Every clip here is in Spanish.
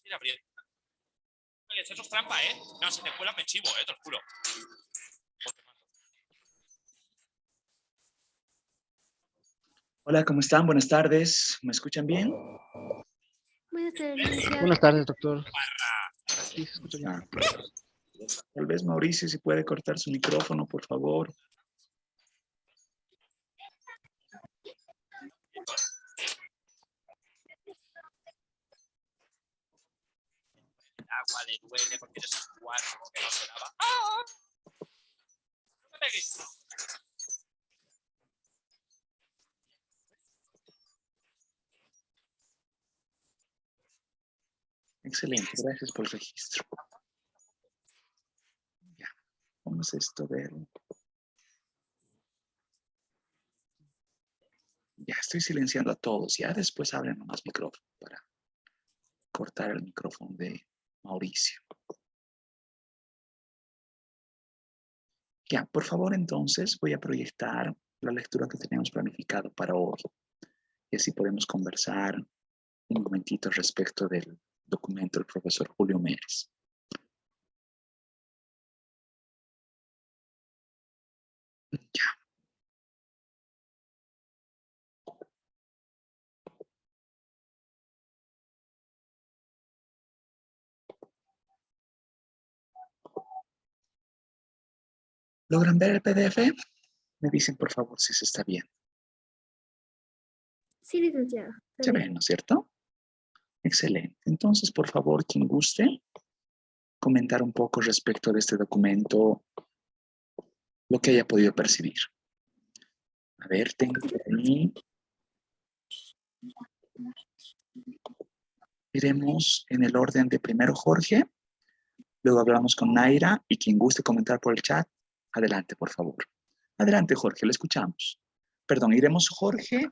Ir abriendo. Oye, eso es trampa, ¿eh? No, si te cuelas me chivo, te lo juro. Hola, ¿cómo están? Buenas tardes. ¿Me escuchan bien? Buenas tardes, licenciado. Buenas tardes, doctor. Sí, se escucha bien. Ah, tal vez Mauricio, si puede cortar su micrófono, por favor. El agua le duele porque eres un guarro que no se lava. ¡Ah! ¡No me pegues! Excelente, gracias por el registro. Ya, vamos a esto ver. Ya estoy silenciando a todos. Ya después abren más micrófono para cortar el micrófono de Mauricio. Ya, por favor, entonces voy a proyectar la lectura que tenemos planificado para hoy. Y así podemos conversar un momentito respecto del documento del profesor Julio Mérez. Ya. ¿Logran ver el PDF? Me dicen, por favor, si se está bien. Sí, licenciado. ¿Se ve, no es cierto? Excelente. Entonces, por favor, quien guste comentar un poco respecto de este documento, lo que haya podido percibir. A ver, tengo por ahí. Iremos en el orden de primero Jorge, luego hablamos con Naira y quien guste comentar por el chat, adelante, por favor. Adelante, Jorge, le escuchamos. Perdón, iremos Jorge,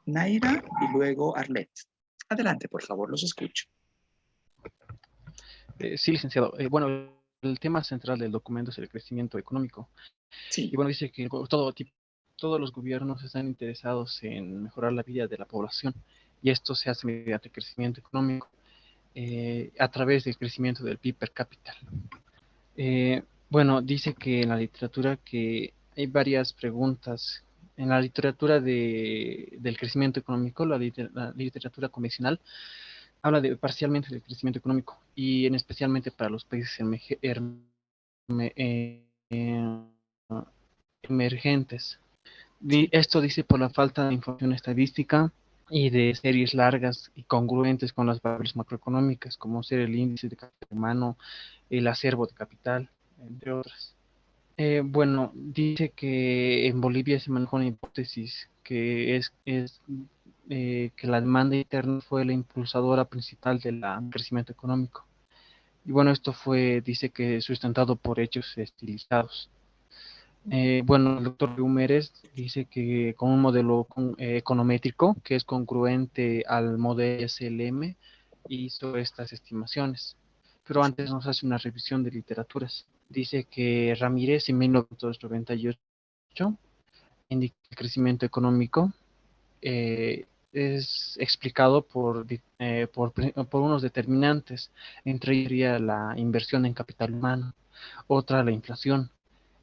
Naira y luego Arlette. Adelante, por favor, los escucho. Sí, licenciado. Bueno, el tema central del documento es el crecimiento económico. Sí. Y bueno, dice que todos los gobiernos están interesados en mejorar la vida de la población. Y esto se hace mediante el crecimiento económico, a través del crecimiento del PIB per cápita. Bueno, dice que en la literatura que hay varias preguntas. En la literatura del crecimiento económico, la literatura convencional, habla parcialmente del crecimiento económico y especialmente para los países emergentes. Esto dice por la falta de información estadística y de series largas y congruentes con las variables macroeconómicas, como ser el índice de capital humano, el acervo de capital, entre otras. Bueno, dice que en Bolivia se manejó una hipótesis que que la demanda interna fue la impulsadora principal del crecimiento económico. Y bueno, esto dice que sustentado por hechos estilizados. Bueno, el doctor Humérez dice que con un modelo econométrico que es congruente al modelo SLM hizo estas estimaciones. Pero antes nos hace una revisión de literaturas. Dice que Ramírez en 1998 indica que el crecimiento económico es explicado por unos determinantes, entre ellos la inversión en capital humano, otra la inflación.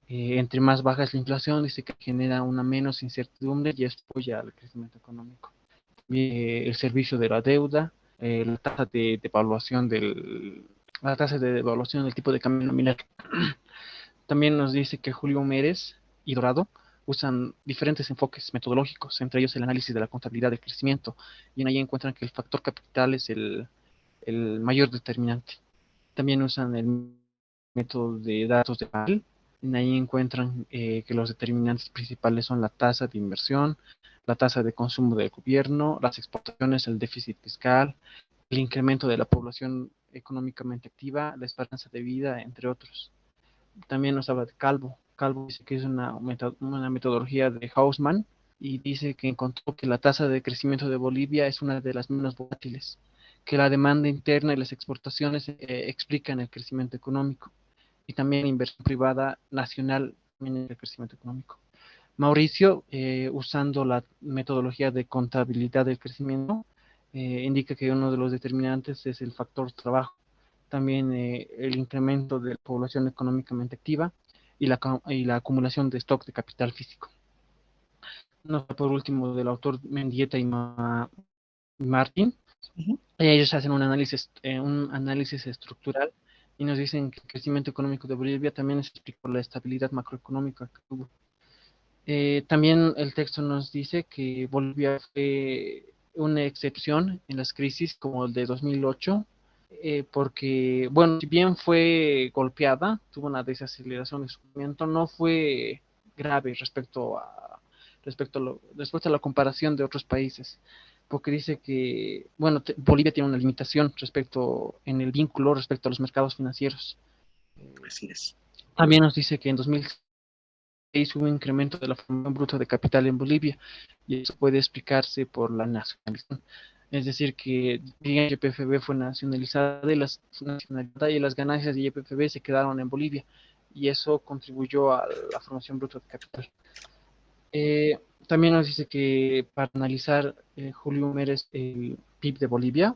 Entre más baja es la inflación, dice que genera una menos incertidumbre y esto apoya al crecimiento económico. El servicio de la deuda, la tasa de devaluación del tipo de cambio nominal. También nos dice que Julio Mérez y Dorado usan diferentes enfoques metodológicos, entre ellos el análisis de la contabilidad del crecimiento, y en ahí encuentran que el factor capital es el mayor determinante. También usan el método de datos de panel. En ahí encuentran que los determinantes principales son la tasa de inversión, la tasa de consumo del gobierno, las exportaciones, el déficit fiscal, el incremento de la población económicamente activa, la esperanza de vida, entre otros. También nos habla de Calvo. Calvo dice que es una metodología de Hausmann y dice que encontró que la tasa de crecimiento de Bolivia es una de las menos volátiles, que la demanda interna y las exportaciones explican el crecimiento económico, y también inversión privada nacional también el crecimiento económico. Mauricio, usando la metodología de contabilidad del crecimiento, indica que uno de los determinantes es el factor trabajo, también el incremento de la población económicamente activa y la acumulación de stock de capital físico. Nota por último del autor Mendieta y Martin. Ujú. Ellos hacen un análisis estructural y nos dicen que el crecimiento económico de Bolivia también es explicado por la estabilidad macroeconómica que tuvo. También el texto nos dice que Bolivia fue una excepción en las crisis como el de 2008, porque, bueno, si bien fue golpeada, tuvo una desaceleración de su crecimiento, no fue grave respecto a la comparación de otros países, porque dice que, bueno, Bolivia tiene una limitación en el vínculo respecto a los mercados financieros. Así es. También nos dice que en 2006 hubo un incremento de la formación bruta de capital en Bolivia, y eso puede explicarse por la nacionalización. Es decir, que YPFB fue nacionalizada y las ganancias de YPFB se quedaron en Bolivia, y eso contribuyó a la formación bruta de capital. También nos dice que para analizar Julio Mérez el PIB de Bolivia,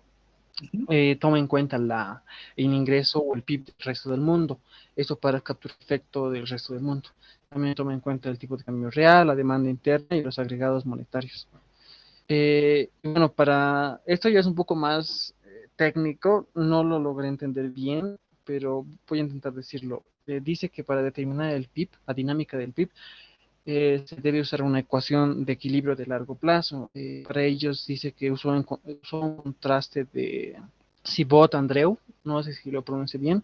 Ujú. toma en cuenta el ingreso o el PIB del resto del mundo, eso para capturar el efecto del resto del mundo. También toma en cuenta el tipo de cambio real, la demanda interna y los agregados monetarios. Bueno, para esto ya es un poco más técnico, no lo logré entender bien, pero voy a intentar decirlo. Dice que para determinar el PIB, la dinámica del PIB, se debe usar una ecuación de equilibrio de largo plazo. Para ellos dice que usó un contraste de Cibot-Andreu, no sé si lo pronuncie bien,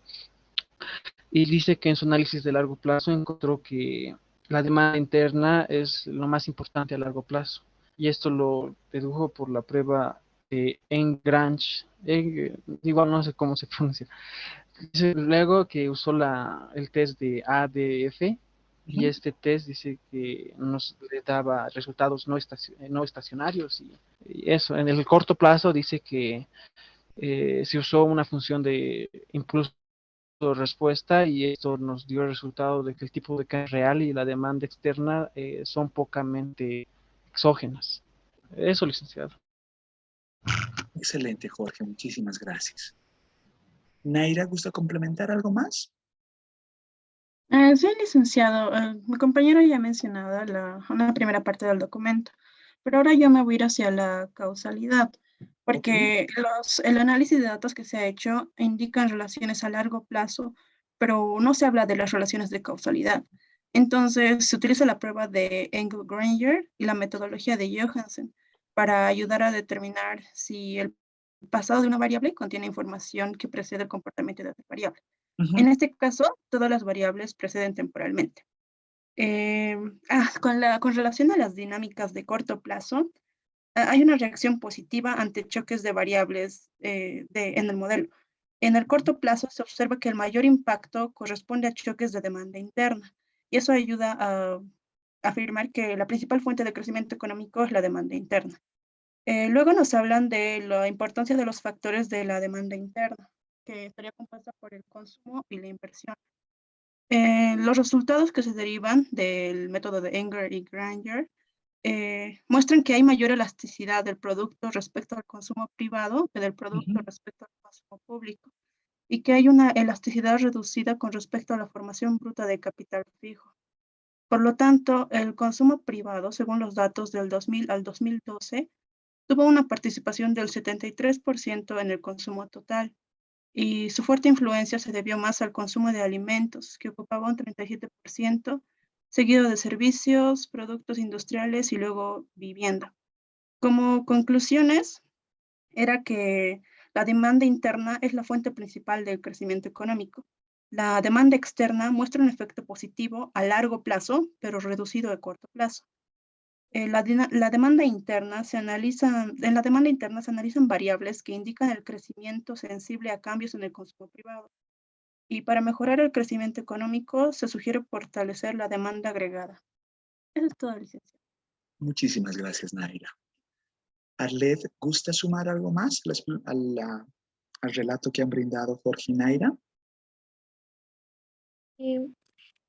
y dice que en su análisis de largo plazo encontró que la demanda interna es lo más importante a largo plazo, y esto lo dedujo por la prueba de Engrange, igual no sé cómo se pronuncia. Dice luego que usó el test de ADF, y Ujú. este test dice que nos le daba resultados no estacionarios, y eso. En el corto plazo dice que se usó una función de impulso-respuesta, y esto nos dio el resultado de que el tipo de cambio real y la demanda externa son pocamente exógenas. Eso, licenciado. Excelente, Jorge. Muchísimas gracias. Naira, ¿gusta complementar algo más? Sí, licenciado. Mi compañero ya ha mencionado una primera parte del documento, pero ahora yo me voy a ir hacia la causalidad, Ok. porque el análisis de datos que se ha hecho indican relaciones a largo plazo, pero no se habla de las relaciones de causalidad. Entonces, se utiliza la prueba de Engel-Granger y la metodología de Johansen para ayudar a determinar si el pasado de una variable contiene información que precede el comportamiento de otra variable. En Ujú. este caso, todas las variables preceden temporalmente. Con relación a las dinámicas de corto plazo, hay una reacción positiva ante choques de variables en el modelo. En el corto plazo se observa que el mayor impacto corresponde a choques de demanda interna, y eso ayuda a afirmar que la principal fuente de crecimiento económico es la demanda interna. Luego nos hablan de la importancia de los factores de la demanda interna, que estaría compuesta por el consumo y la inversión. Los resultados que se derivan del método de Engel y Granger muestran que hay mayor elasticidad del producto respecto al consumo privado que del producto Ujú. respecto al consumo público, y que hay una elasticidad reducida con respecto a la formación bruta de capital fijo. Por lo tanto, el consumo privado, según los datos del 2000 al 2012, tuvo una participación del 73% en el consumo total, y su fuerte influencia se debió más al consumo de alimentos, que ocupaba un 37%, seguido de servicios, productos industriales y luego vivienda. Como conclusiones, era que la demanda interna es la fuente principal del crecimiento económico. La demanda externa muestra un efecto positivo a largo plazo, pero reducido a corto plazo. La demanda interna en la demanda interna se analizan variables que indican el crecimiento sensible a cambios en el consumo privado. Y para mejorar el crecimiento económico, se sugiere fortalecer la demanda agregada. Eso es todo, licenciado. Muchísimas gracias, Naira. Arlet, ¿gusta sumar algo más al relato que han brindado Jorge y Naira? Eh,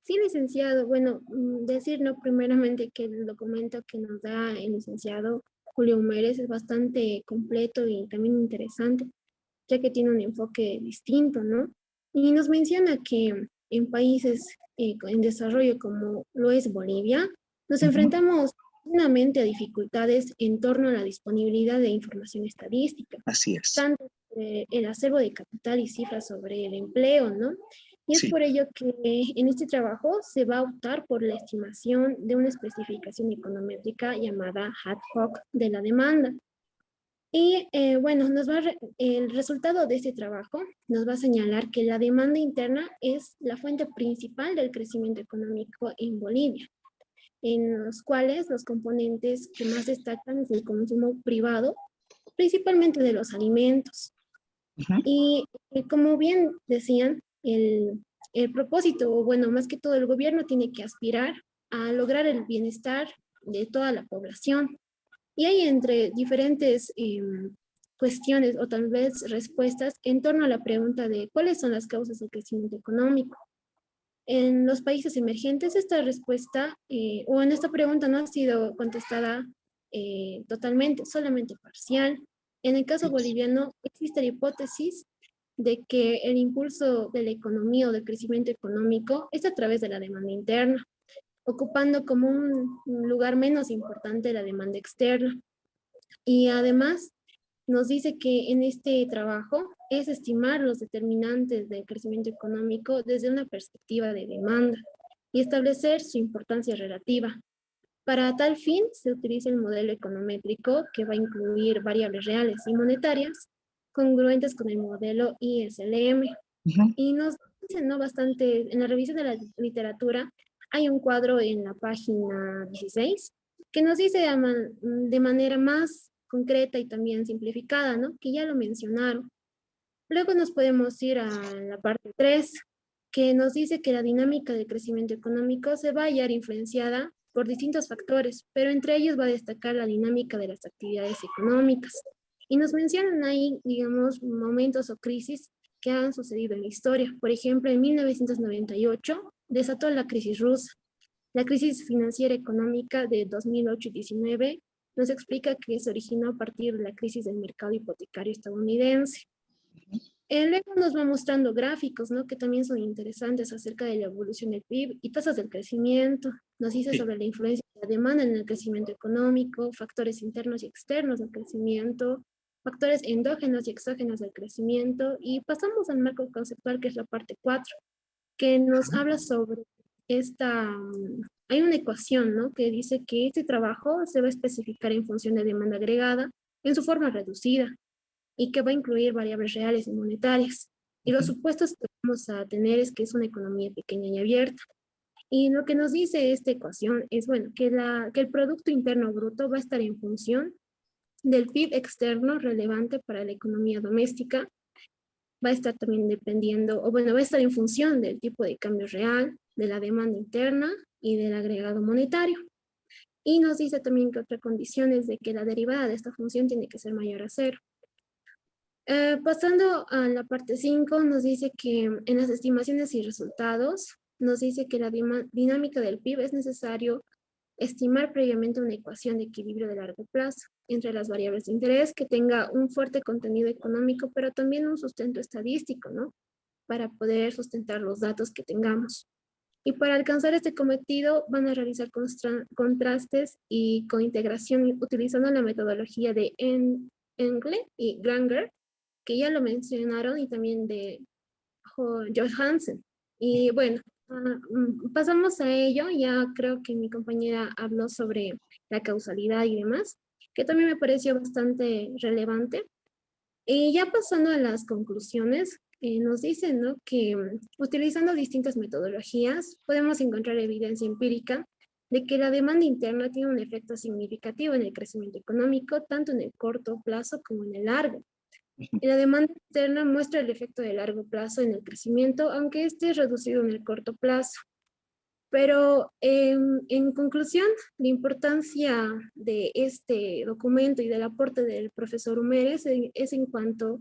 sí, licenciado. Bueno, decir no primeramente que el documento que nos da el licenciado Julio Mérez es bastante completo y también interesante, ya que tiene un enfoque distinto, ¿no? Y nos menciona que en países en desarrollo como lo es Bolivia, nos Ujú. enfrentamos continuamente a dificultades en torno a la disponibilidad de información estadística, Así es. tanto el acervo de capital y cifras sobre el empleo, ¿no? Y es Sí. por ello que en este trabajo se va a optar por la estimación de una especificación econométrica llamada ad hoc de la demanda. Y bueno, el resultado de este trabajo nos va a señalar que la demanda interna es la fuente principal del crecimiento económico en Bolivia, en los cuales los componentes que más destacan es el consumo privado, principalmente de los alimentos. Ujú. Y como bien decían, el propósito, o bueno, más que todo el gobierno tiene que aspirar a lograr el bienestar de toda la población. Y hay entre diferentes cuestiones o tal vez respuestas en torno a la pregunta de cuáles son las causas del crecimiento económico. En los países emergentes esta respuesta o en esta pregunta no ha sido contestada totalmente, solamente parcial. En el caso Sí. boliviano existe la hipótesis de que el impulso de la economía o del crecimiento económico es a través de la demanda interna, ocupando como un lugar menos importante la demanda externa. Y además nos dice que en este trabajo es estimar los determinantes del crecimiento económico desde una perspectiva de demanda y establecer su importancia relativa. Para tal fin, se utiliza el modelo econométrico que va a incluir variables reales y monetarias congruentes con el modelo ISLM. Ujú. Y nos dicen, ¿no? Bastante, en la revisión de la literatura hay un cuadro en la página 16 que nos dice de manera más concreta y también simplificada, ¿no? Que ya lo mencionaron. Luego nos podemos ir a la parte 3 que nos dice que la dinámica de crecimiento económico se va a hallar influenciada por distintos factores, pero entre ellos va a destacar la dinámica de las actividades económicas. Y nos mencionan ahí, digamos, momentos o crisis que han sucedido en la historia. Por ejemplo, en 1998 desató la crisis rusa. La crisis financiera económica de 2008-19 nos explica que se originó a partir de la crisis del mercado hipotecario estadounidense. Luego nos va mostrando gráficos, ¿no? Que también son interesantes acerca de la evolución del PIB y tasas del crecimiento. Nos dice Sí. sobre la influencia de la demanda en el crecimiento económico, factores internos y externos del crecimiento, factores endógenos y exógenos del crecimiento. Y pasamos al marco conceptual, que es la parte 4 que nos habla sobre hay una ecuación, ¿no? Que dice que este trabajo se va a especificar en función de demanda agregada en su forma reducida y que va a incluir variables reales y monetarias. Y los Ujú. supuestos que vamos a tener es que es una economía pequeña y abierta. Y lo que nos dice esta ecuación es, bueno, que el Producto Interno Bruto va a estar en función del PIB externo relevante para la economía doméstica, va a estar también dependiendo, o bueno, va a estar en función del tipo de cambio real, de la demanda interna y del agregado monetario. Y nos dice también que otra condición es de que la derivada de esta función tiene que ser mayor a cero. Pasando a la parte 5, nos dice que en las estimaciones y resultados, nos dice que la dinámica del PIB es necesario estimar previamente una ecuación de equilibrio de largo plazo entre las variables de interés que tenga un fuerte contenido económico, pero también un sustento estadístico, ¿no? Para poder sustentar los datos que tengamos. Y para alcanzar este cometido van a realizar contrastes y con integración utilizando la metodología de Engle y Granger, que ya lo mencionaron, y también de Johansen. Y bueno, pasamos a ello. Ya creo que mi compañera habló sobre la causalidad y demás, que también me pareció bastante relevante. Y ya pasando a las conclusiones, nos dicen, ¿no? Que utilizando distintas metodologías podemos encontrar evidencia empírica de que la demanda interna tiene un efecto significativo en el crecimiento económico, tanto en el corto plazo como en el largo. Ujú. Y la demanda externa muestra el efecto de largo plazo en el crecimiento, aunque este es reducido en el corto plazo. Pero en conclusión, la importancia de este documento y del aporte del profesor Humérez es en cuanto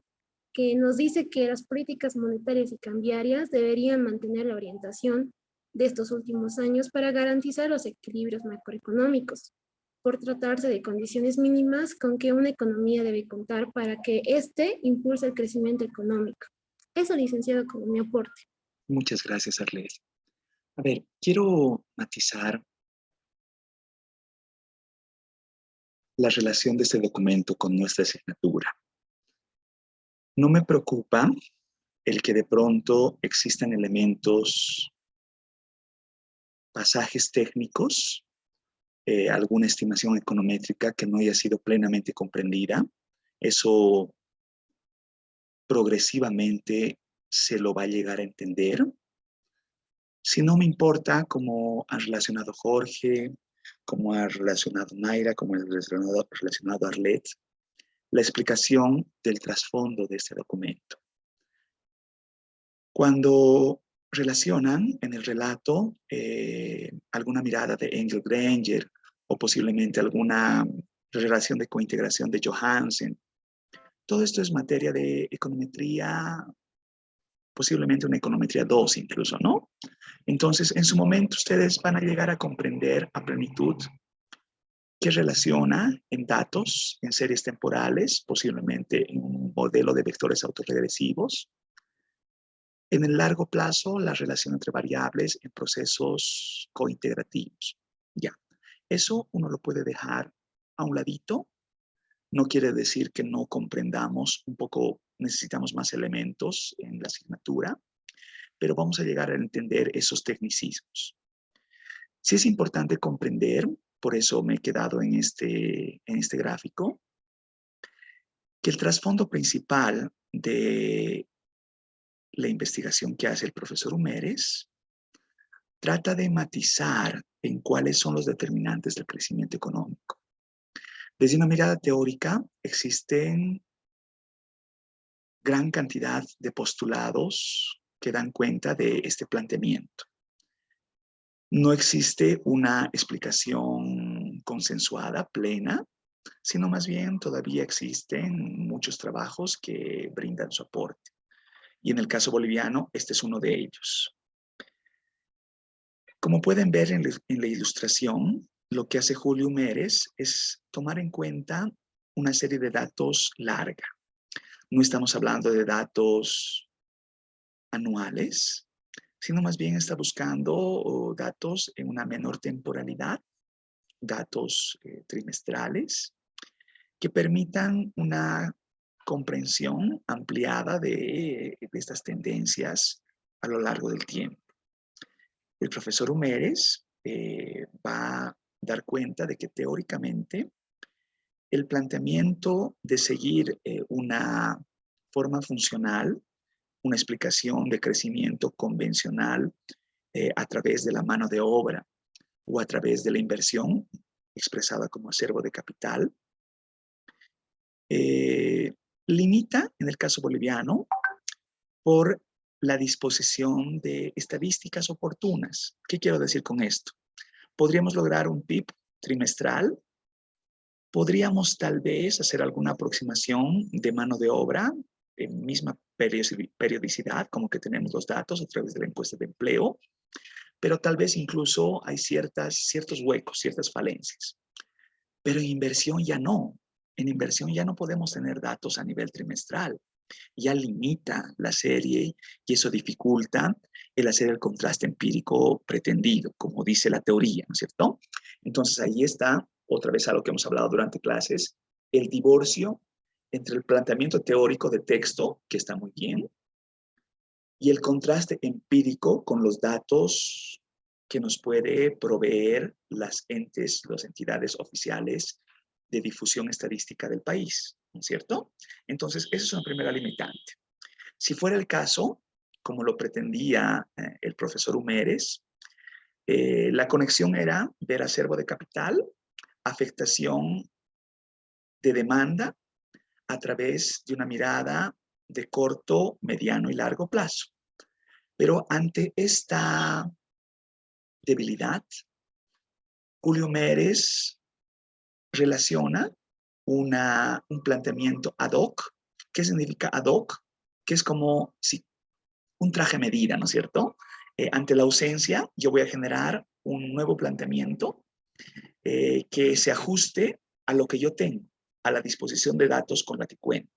que nos dice que las políticas monetarias y cambiarias deberían mantener la orientación de estos últimos años para garantizar los equilibrios macroeconómicos. por tratarse de condiciones mínimas con que una economía debe contar para que éste impulse el crecimiento económico. Eso, licenciado, como mi aporte. Muchas gracias, Arlet. A ver, quiero matizar la relación de este documento con nuestra asignatura. No me preocupa el que de pronto existan elementos, pasajes técnicos, alguna estimación econométrica que no haya sido plenamente comprendida. Eso progresivamente se lo va a llegar a entender. Si no me importa cómo ha relacionado Jorge, cómo ha relacionado Mayra, cómo ha relacionado Arlet, la explicación del trasfondo de este documento. Cuando relacionan en el relato alguna mirada de Engel Granger o posiblemente alguna relación de cointegración de Johansen, todo esto es materia de econometría, posiblemente una econometría 2 incluso, ¿no? Entonces, en su momento ustedes van a llegar a comprender a plenitud qué relaciona en datos, en series temporales, posiblemente en un modelo de vectores autorregresivos. En el largo plazo, la relación entre variables en procesos cointegrativos. Ya, eso uno lo puede dejar a un ladito. No quiere decir que no comprendamos un poco, necesitamos más elementos en la asignatura, pero vamos a llegar a entender esos tecnicismos. Sí es importante comprender, por eso me he quedado en este gráfico, que el trasfondo principal de la investigación que hace el profesor Humérez trata de matizar en cuáles son los determinantes del crecimiento económico. Desde una mirada teórica existen gran cantidad de postulados que dan cuenta de este planteamiento. No existe una explicación consensuada, plena, sino más bien todavía existen muchos trabajos que brindan su aporte. Y en el caso boliviano, este es uno de ellos. Como pueden ver en la ilustración, lo que hace Julio Humérez es tomar en cuenta una serie de datos larga. No estamos hablando de datos anuales, sino más bien está buscando datos en una menor temporalidad, datos trimestrales, que permitan una comprensión ampliada de estas tendencias a lo largo del tiempo. El profesor Humérez va a dar cuenta de que teóricamente el planteamiento de seguir una forma funcional, una explicación de crecimiento convencional a través de la mano de obra o a través de la inversión, expresada como acervo de capital, limita, en el caso boliviano, por la disposición de estadísticas oportunas. ¿Qué quiero decir con esto? Podríamos lograr un PIB trimestral, podríamos tal vez hacer alguna aproximación de mano de obra en misma periodicidad, como que tenemos los datos a través de la encuesta de empleo, pero tal vez incluso hay ciertos huecos, ciertas falencias. Pero en inversión ya no. En inversión ya no podemos tener datos a nivel trimestral. Ya limita la serie y eso dificulta el hacer el contraste empírico pretendido, como dice la teoría, ¿no es cierto? Entonces ahí está, otra vez a lo que hemos hablado durante clases, el divorcio entre el planteamiento teórico de texto, que está muy bien, y el contraste empírico con los datos que nos puede proveer las entidades oficiales de difusión estadística del país, ¿no es cierto? Entonces, esa es una primera limitante. Si fuera el caso, como lo pretendía el profesor Humérez, la conexión era ver acervo de capital, afectación de demanda a través de una mirada de corto, mediano y largo plazo. Pero ante esta debilidad, Julio Humérez relaciona un planteamiento ad hoc. ¿Qué significa ad hoc? Que es como si un traje a medida, ¿no es cierto? Ante la ausencia, yo voy a generar un nuevo planteamiento que se ajuste a lo que yo tengo, a la disposición de datos con la que cuento.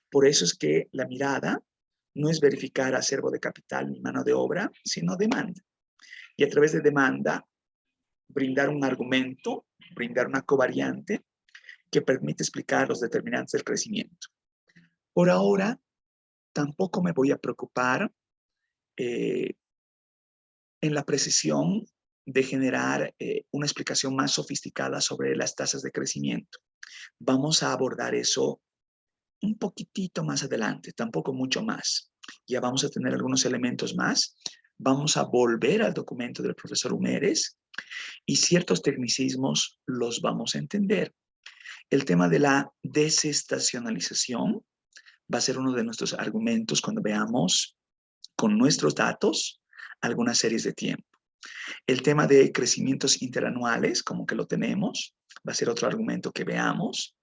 Por eso es que la mirada no es verificar acervo de capital ni mano de obra, sino demanda. Y a través de demanda, brindar un argumento, brindar una covariante que permite explicar los determinantes del crecimiento. Por ahora, tampoco me voy a preocupar en la precisión de generar una explicación más sofisticada sobre las tasas de crecimiento. Vamos a abordar eso un poquitito más adelante, tampoco mucho más. Ya vamos a tener algunos elementos más. Vamos a volver al documento del profesor Humeres y ciertos tecnicismos los vamos a entender. El tema de la desestacionalización va a ser uno de nuestros argumentos cuando veamos con nuestros datos algunas series de tiempo. El tema de crecimientos interanuales, como que lo tenemos, va a ser otro argumento que veamos.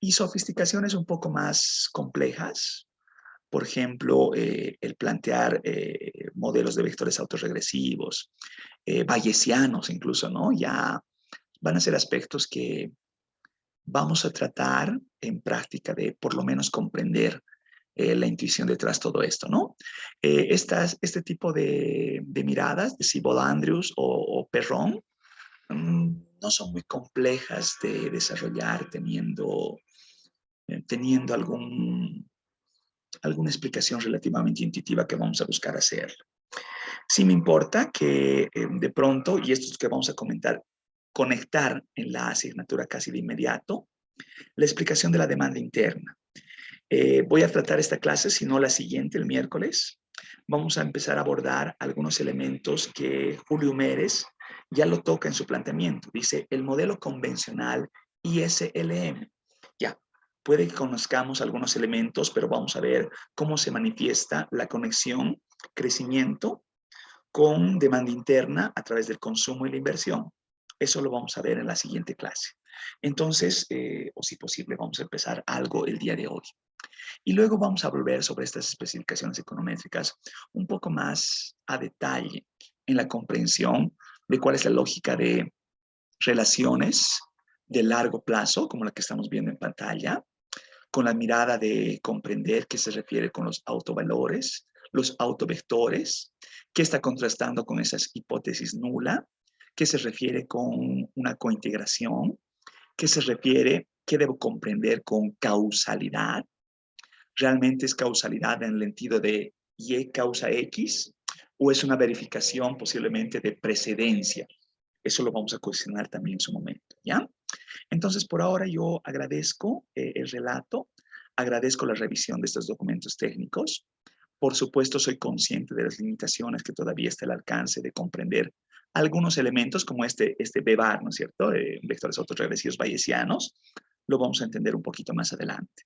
Y sofisticaciones un poco más complejas, por ejemplo, el plantear modelos de vectores autorregresivos, bayesianos incluso, ¿no? Ya van a ser aspectos que vamos a tratar en práctica de por lo menos comprender la intuición detrás de todo esto, ¿no? Este tipo de miradas de Siebold-Andrews o Perron no son muy complejas de desarrollar teniendo alguna explicación relativamente intuitiva que vamos a buscar hacer. Sí me importa que de pronto, y esto es que vamos a comentar, conectar en la asignatura casi de inmediato, la explicación de la demanda interna. Voy a tratar esta clase, si no la siguiente, el miércoles. Vamos a empezar a abordar algunos elementos que Julio Mérez ya lo toca en su planteamiento. Dice, el modelo convencional ISLM. Ya, puede que conozcamos algunos elementos, pero vamos a ver cómo se manifiesta la conexión, crecimiento, con demanda interna a través del consumo y la inversión. Eso lo vamos a ver en la siguiente clase. Entonces, o si posible, vamos a empezar algo el día de hoy. Y luego vamos a volver sobre estas especificaciones econométricas un poco más a detalle en la comprensión de cuál es la lógica de relaciones de largo plazo, como la que estamos viendo en pantalla, con la mirada de comprender qué se refiere con los autovalores, los autovectores, qué está contrastando con esas hipótesis nula, qué se refiere con una cointegración, qué se refiere, qué debo comprender con causalidad. ¿Realmente es causalidad en el sentido de Y causa X? ¿O es una verificación posiblemente de precedencia? Eso lo vamos a cuestionar también en su momento, ¿ya? Entonces, por ahora yo agradezco el relato, agradezco la revisión de estos documentos técnicos. Por supuesto, soy consciente de las limitaciones que todavía está al alcance de comprender algunos elementos como este B-bar, ¿no es cierto? Vectores autorregresivos bayesianos. Lo vamos a entender un poquito más adelante.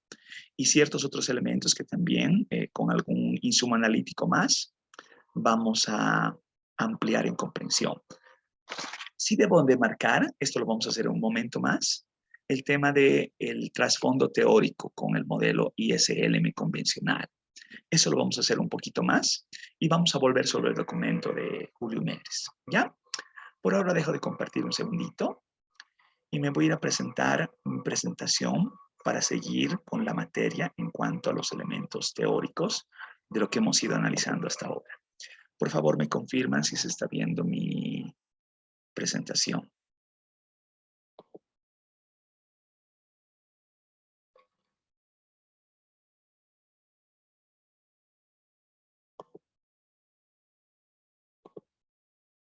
Y ciertos otros elementos que también, con algún insumo analítico más, vamos a ampliar en comprensión. Sí debo de marcar, esto lo vamos a hacer en un momento más, el tema del trasfondo teórico con el modelo ISLM convencional. Eso lo vamos a hacer un poquito más y vamos a volver sobre el documento de Julio Mérez, ¿ya? Por ahora dejo de compartir un segundito y me voy a ir a presentar mi presentación para seguir con la materia en cuanto a los elementos teóricos de lo que hemos ido analizando hasta ahora. Por favor, me confirman si se está viendo mi presentación.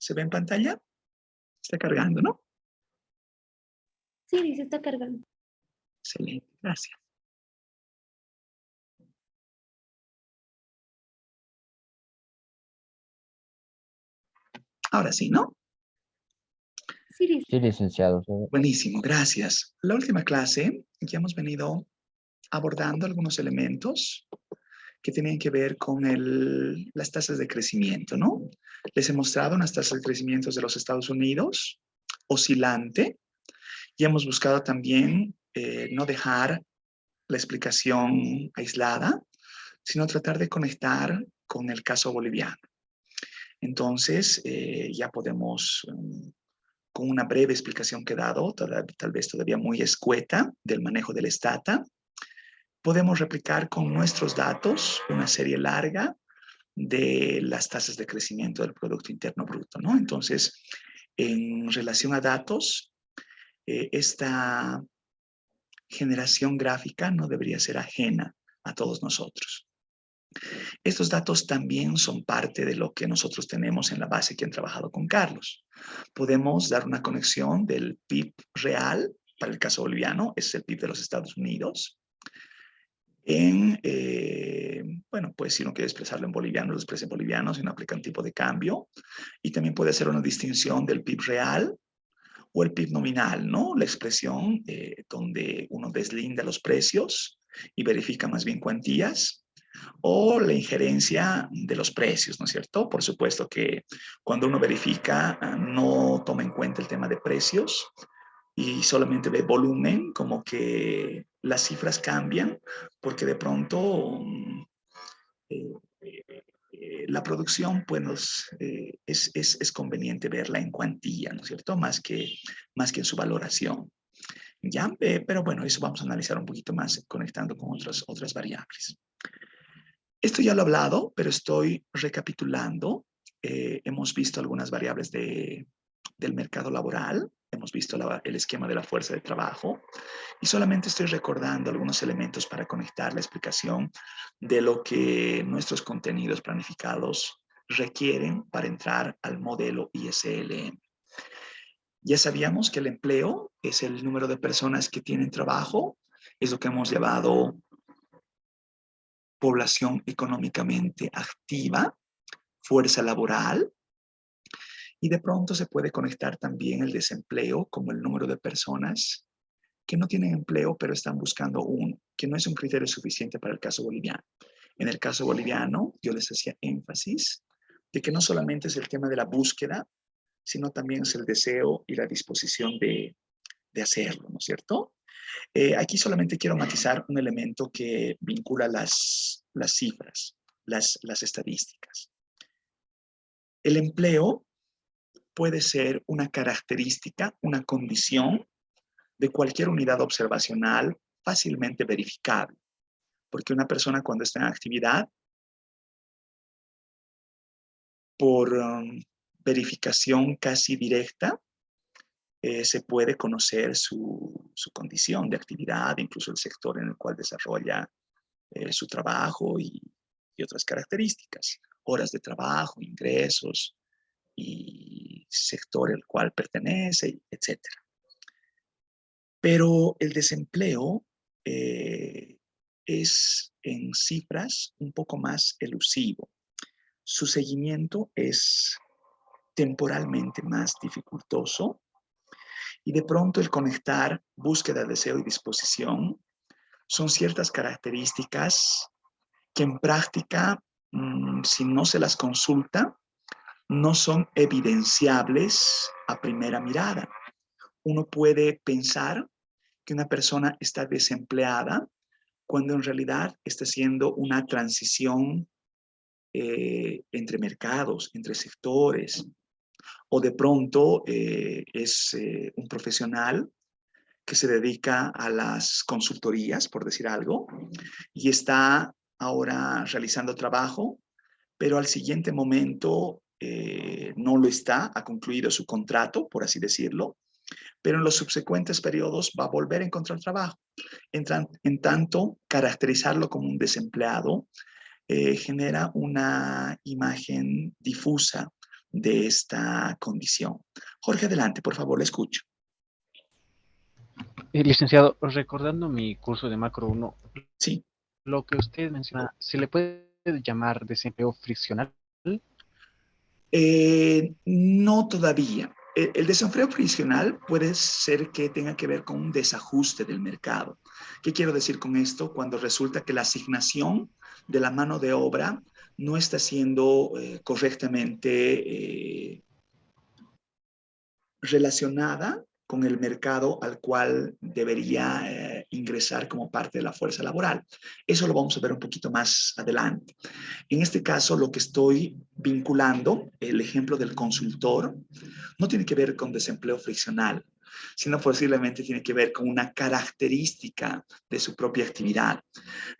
¿Se ve en pantalla? Está cargando, ¿no? Sí, se está cargando. Excelente, gracias. Ahora sí, ¿no? Sí, Sí, licenciado. Buenísimo, gracias. La última clase ya hemos venido abordando algunos elementos que tienen que ver con las tasas de crecimiento, ¿no? Les he mostrado unas tasas de crecimiento de los Estados Unidos, oscilante, y hemos buscado también no dejar la explicación aislada, sino tratar de conectar con el caso boliviano. Entonces, ya podemos con una breve explicación que he dado, tal vez todavía muy escueta, del manejo del Stata, podemos replicar con nuestros datos una serie larga de las tasas de crecimiento del Producto Interno Bruto, ¿no? Entonces, en relación a datos, esta generación gráfica no debería ser ajena a todos nosotros. Estos datos también son parte de lo que nosotros tenemos en la base que han trabajado con Carlos. Podemos dar una conexión del PIB real, para el caso boliviano, es el PIB de los Estados Unidos. Bueno, pues si no quiere expresarlo en boliviano, lo expresa en boliviano, si no aplica un tipo de cambio. Y también puede hacer una distinción del PIB real o el PIB nominal, ¿no? La expresión donde uno deslinda los precios y verifica más bien cuantías, o la injerencia de los precios, ¿no es cierto? Por supuesto que cuando uno verifica no toma en cuenta el tema de precios y solamente ve volumen, como que las cifras cambian porque de pronto la producción pues es conveniente verla en cuantía, ¿no es cierto? Más que en su valoración. ¿Ya? Pero bueno, eso vamos a analizar un poquito más conectando con otras variables. Esto ya lo he hablado, pero estoy recapitulando. Hemos visto algunas variables del mercado laboral, hemos visto el esquema de la fuerza de trabajo y solamente estoy recordando algunos elementos para conectar la explicación de lo que nuestros contenidos planificados requieren para entrar al modelo ISLM. Ya sabíamos que el empleo es el número de personas que tienen trabajo, es lo que hemos llamado población económicamente activa, fuerza laboral, y de pronto se puede conectar también el desempleo como el número de personas que no tienen empleo pero están buscando uno, que no es un criterio suficiente para el caso boliviano. En el caso boliviano, yo les hacía énfasis de que no solamente es el tema de la búsqueda, sino también es el deseo y la disposición de hacerlo, ¿no es cierto? Aquí solamente quiero matizar un elemento que vincula las cifras, las estadísticas. El empleo puede ser una característica, una condición de cualquier unidad observacional fácilmente verificable, porque una persona cuando está en actividad, por verificación casi directa, se puede conocer su condición de actividad, incluso el sector en el cual desarrolla su trabajo y otras características, horas de trabajo, ingresos y sector al cual pertenece, etc. Pero el desempleo es en cifras un poco más elusivo. Su seguimiento es temporalmente más dificultoso y de pronto el conectar búsqueda, deseo y disposición son ciertas características que en práctica, si no se las consulta, no son evidenciables a primera mirada. Uno puede pensar que una persona está desempleada cuando en realidad está haciendo una transición entre mercados, entre sectores, o de pronto es un profesional que se dedica a las consultorías, por decir algo, y está ahora realizando trabajo, pero al siguiente momento no lo está, ha concluido su contrato, por así decirlo, pero en los subsecuentes periodos va a volver a encontrar trabajo. En tanto, caracterizarlo como un desempleado genera una imagen difusa de esta condición. Jorge, adelante, por favor, le escucho. Licenciado, recordando mi curso de Macro 1, Sí. lo que usted menciona, ¿se le puede llamar desempleo friccional? No todavía. El desempleo friccional puede ser que tenga que ver con un desajuste del mercado. ¿Qué quiero decir con esto? Cuando resulta que la asignación de la mano de obra no está siendo correctamente relacionada con el mercado al cual debería ingresar como parte de la fuerza laboral. Eso lo vamos a ver un poquito más adelante. En este caso, lo que estoy vinculando, el ejemplo del consultor, no tiene que ver con desempleo friccional, sino posiblemente tiene que ver con una característica de su propia actividad.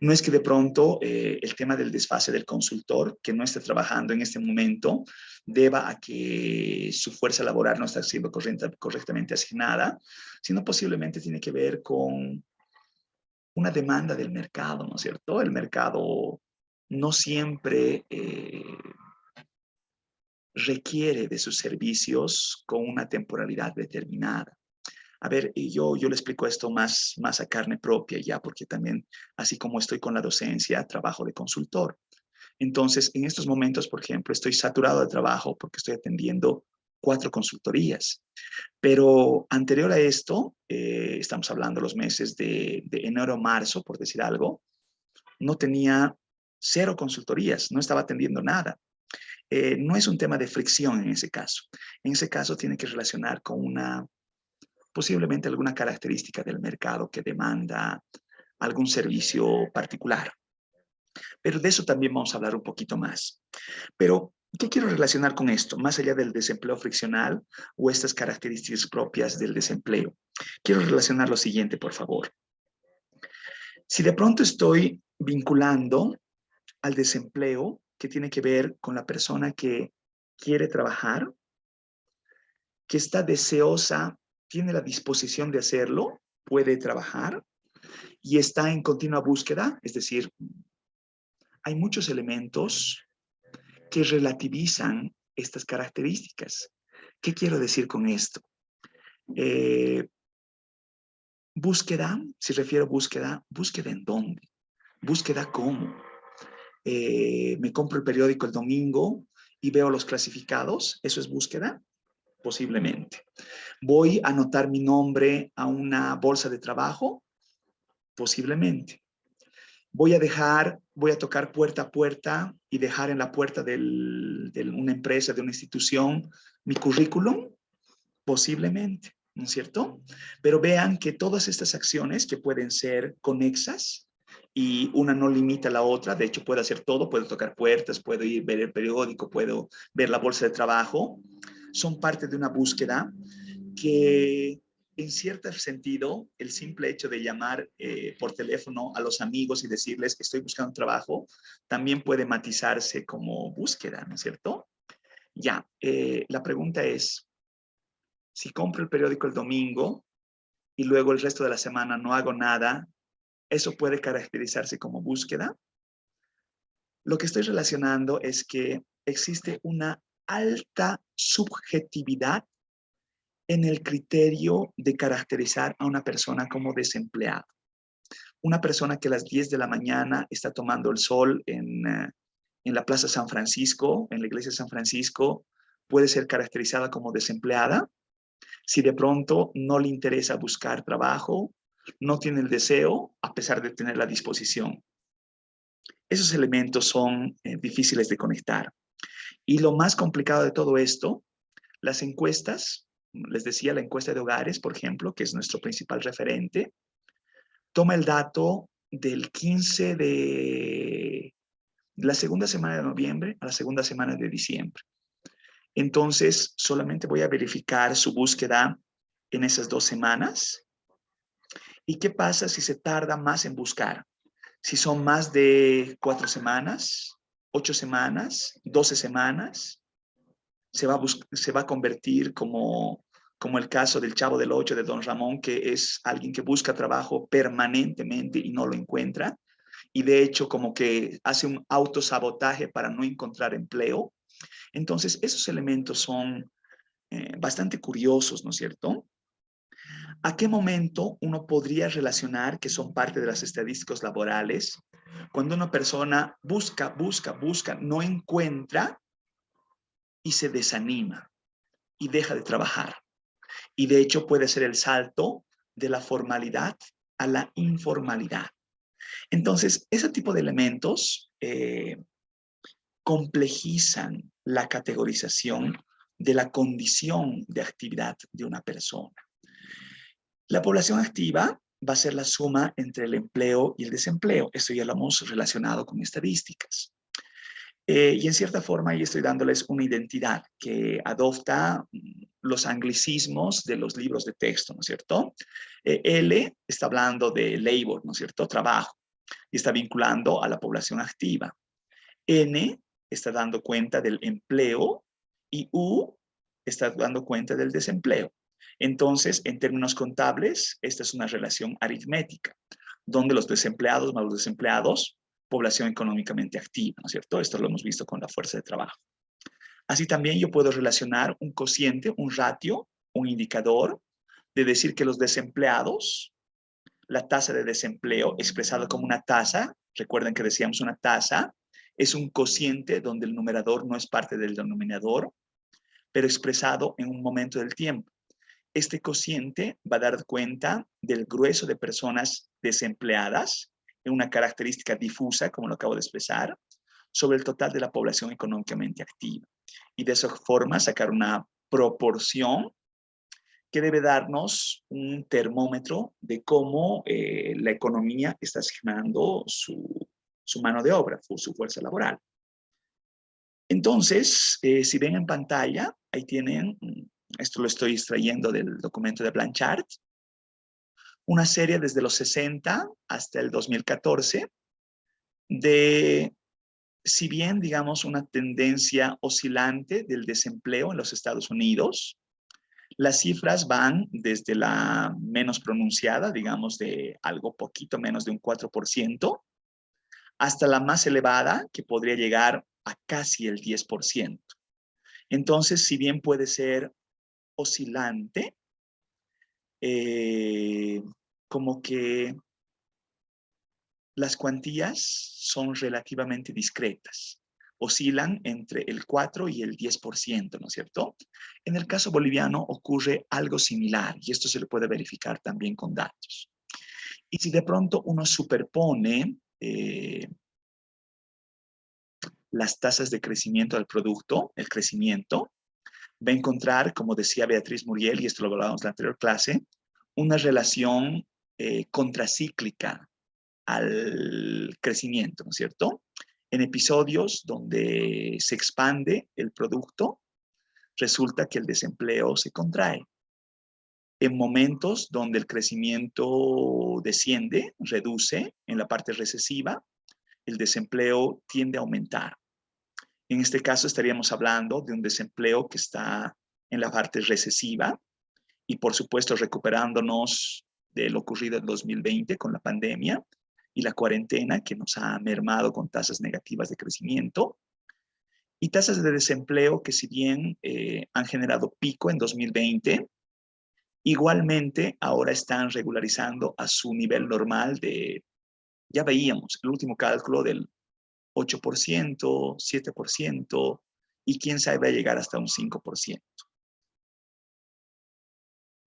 No es que de pronto el tema del desfase del consultor, que no esté trabajando en este momento, deba a que su fuerza laboral no está siendo correctamente asignada, sino posiblemente tiene que ver con una demanda del mercado, ¿no es cierto? El mercado no siempre requiere de sus servicios con una temporalidad determinada. A ver, y yo le explico esto más a carne propia ya, porque también, así como estoy con la docencia, trabajo de consultor. Entonces, en estos momentos, por ejemplo, estoy saturado de trabajo porque estoy atendiendo 4 consultorías. Pero anterior a esto, estamos hablando los meses de enero a marzo, por decir algo, no tenía 0 consultorías, no estaba atendiendo nada. No es un tema de fricción en ese caso. En ese caso tiene que relacionar con posiblemente alguna característica del mercado que demanda algún servicio particular. Pero de eso también vamos a hablar un poquito más. Pero, ¿qué quiero relacionar con esto? Más allá del desempleo friccional o estas características propias del desempleo. Quiero relacionar lo siguiente, por favor. Si de pronto estoy vinculando al desempleo que tiene que ver con la persona que quiere trabajar, que está deseosa, tiene la disposición de hacerlo, puede trabajar y está en continua búsqueda, es decir, hay muchos elementos que relativizan estas características. ¿Qué quiero decir con esto? Búsqueda, si refiero a búsqueda, ¿búsqueda en dónde? ¿Búsqueda cómo? Me compro el periódico el domingo y veo los clasificados, ¿eso es búsqueda? Posiblemente. ¿Voy a anotar mi nombre a una bolsa de trabajo? Posiblemente. ¿Voy a tocar puerta a puerta y dejar en la puerta de una empresa, de una institución, mi currículum? Posiblemente, ¿no es cierto? Pero vean que todas estas acciones que pueden ser conexas y una no limita a la otra, de hecho puedo hacer todo, puedo tocar puertas, puedo ir a ver el periódico, puedo ver la bolsa de trabajo, son parte de una búsqueda que en cierto sentido, el simple hecho de llamar por teléfono a los amigos y decirles que estoy buscando un trabajo, también puede matizarse como búsqueda, ¿no es cierto? Ya, la pregunta es, si compro el periódico el domingo y luego el resto de la semana no hago nada, ¿eso puede caracterizarse como búsqueda? Lo que estoy relacionando es que existe una alta subjetividad en el criterio de caracterizar a una persona como desempleada. Una persona que a las 10 de la mañana está tomando el sol en la Plaza San Francisco, en la iglesia de San Francisco, puede ser caracterizada como desempleada. Si de pronto no le interesa buscar trabajo, no tiene el deseo, a pesar de tener la disposición. Esos elementos son difíciles de conectar. Y lo más complicado de todo esto, las encuestas, les decía, la encuesta de hogares, por ejemplo, que es nuestro principal referente, toma el dato del 15 de la segunda semana de noviembre a la segunda semana de diciembre. Entonces, solamente voy a verificar su búsqueda en esas 2 semanas. ¿Y qué pasa si se tarda más en buscar? Si son más de 4 semanas, 8 semanas, 12 semanas, se va a convertir como el caso del Chavo del Ocho de Don Ramón, que es alguien que busca trabajo permanentemente y no lo encuentra. Y de hecho como que hace un autosabotaje para no encontrar empleo. Entonces esos elementos son bastante curiosos, ¿no es cierto? ¿A qué momento uno podría relacionar que son parte de las estadísticas laborales? Cuando una persona busca, no encuentra y se desanima y deja de trabajar. Y de hecho puede ser el salto de la formalidad a la informalidad. Entonces, ese tipo de elementos complejizan la categorización de la condición de actividad de una persona. La población activa va a ser la suma entre el empleo y el desempleo. Esto ya lo hemos relacionado con estadísticas. Y en cierta forma ahí estoy dándoles una identidad que adopta los anglicismos de los libros de texto, ¿no es cierto? L está hablando de labor, ¿no es cierto? Trabajo, y está vinculando a la población activa. N está dando cuenta del empleo y U está dando cuenta del desempleo. Entonces, en términos contables, esta es una relación aritmética, donde los desempleados más los desempleados, población económicamente activa, ¿no es cierto? Esto lo hemos visto con la fuerza de trabajo. Así también yo puedo relacionar un cociente, un ratio, un indicador, de decir que los desempleados, la tasa de desempleo expresada como una tasa, recuerden que decíamos una tasa, es un cociente donde el numerador no es parte del denominador, pero expresado en un momento del tiempo. Este cociente va a dar cuenta del grueso de personas desempleadas, en una característica difusa, como lo acabo de expresar, sobre el total de la población económicamente activa. Y de esa forma sacar una proporción que debe darnos un termómetro de cómo la economía está asignando su mano de obra, su fuerza laboral. Entonces, si ven en pantalla, ahí tienen, esto lo estoy extrayendo del documento de Blanchard, una serie desde los 60 hasta el 2014 de, si bien, digamos, una tendencia oscilante del desempleo en los Estados Unidos, las cifras van desde la menos pronunciada, digamos, de algo poquito menos de un 4%, hasta la más elevada, que podría llegar a casi el 10%. Entonces, si bien puede ser oscilante, como que las cuantías son relativamente discretas. Oscilan entre el 4 y el 10%, ¿no es cierto? En el caso boliviano ocurre algo similar y esto se le puede verificar también con datos. Y si de pronto uno superpone las tasas de crecimiento del producto, el crecimiento, va a encontrar, como decía Beatriz Muriel, y esto lo hablábamos en la anterior clase, una relación contracíclica al crecimiento, ¿no es cierto? En episodios donde se expande el producto, resulta que el desempleo se contrae. En momentos donde el crecimiento desciende, reduce en la parte recesiva, el desempleo tiende a aumentar. En este caso estaríamos hablando de un desempleo que está en la parte recesiva y por supuesto recuperándonos de lo ocurrido en 2020 con la pandemia y la cuarentena que nos ha mermado con tasas negativas de crecimiento y tasas de desempleo que si bien han generado pico en 2020, igualmente ahora están regularizando a su nivel normal de, ya veíamos el último cálculo del 8%, 7% y quién sabe va a llegar hasta un 5%.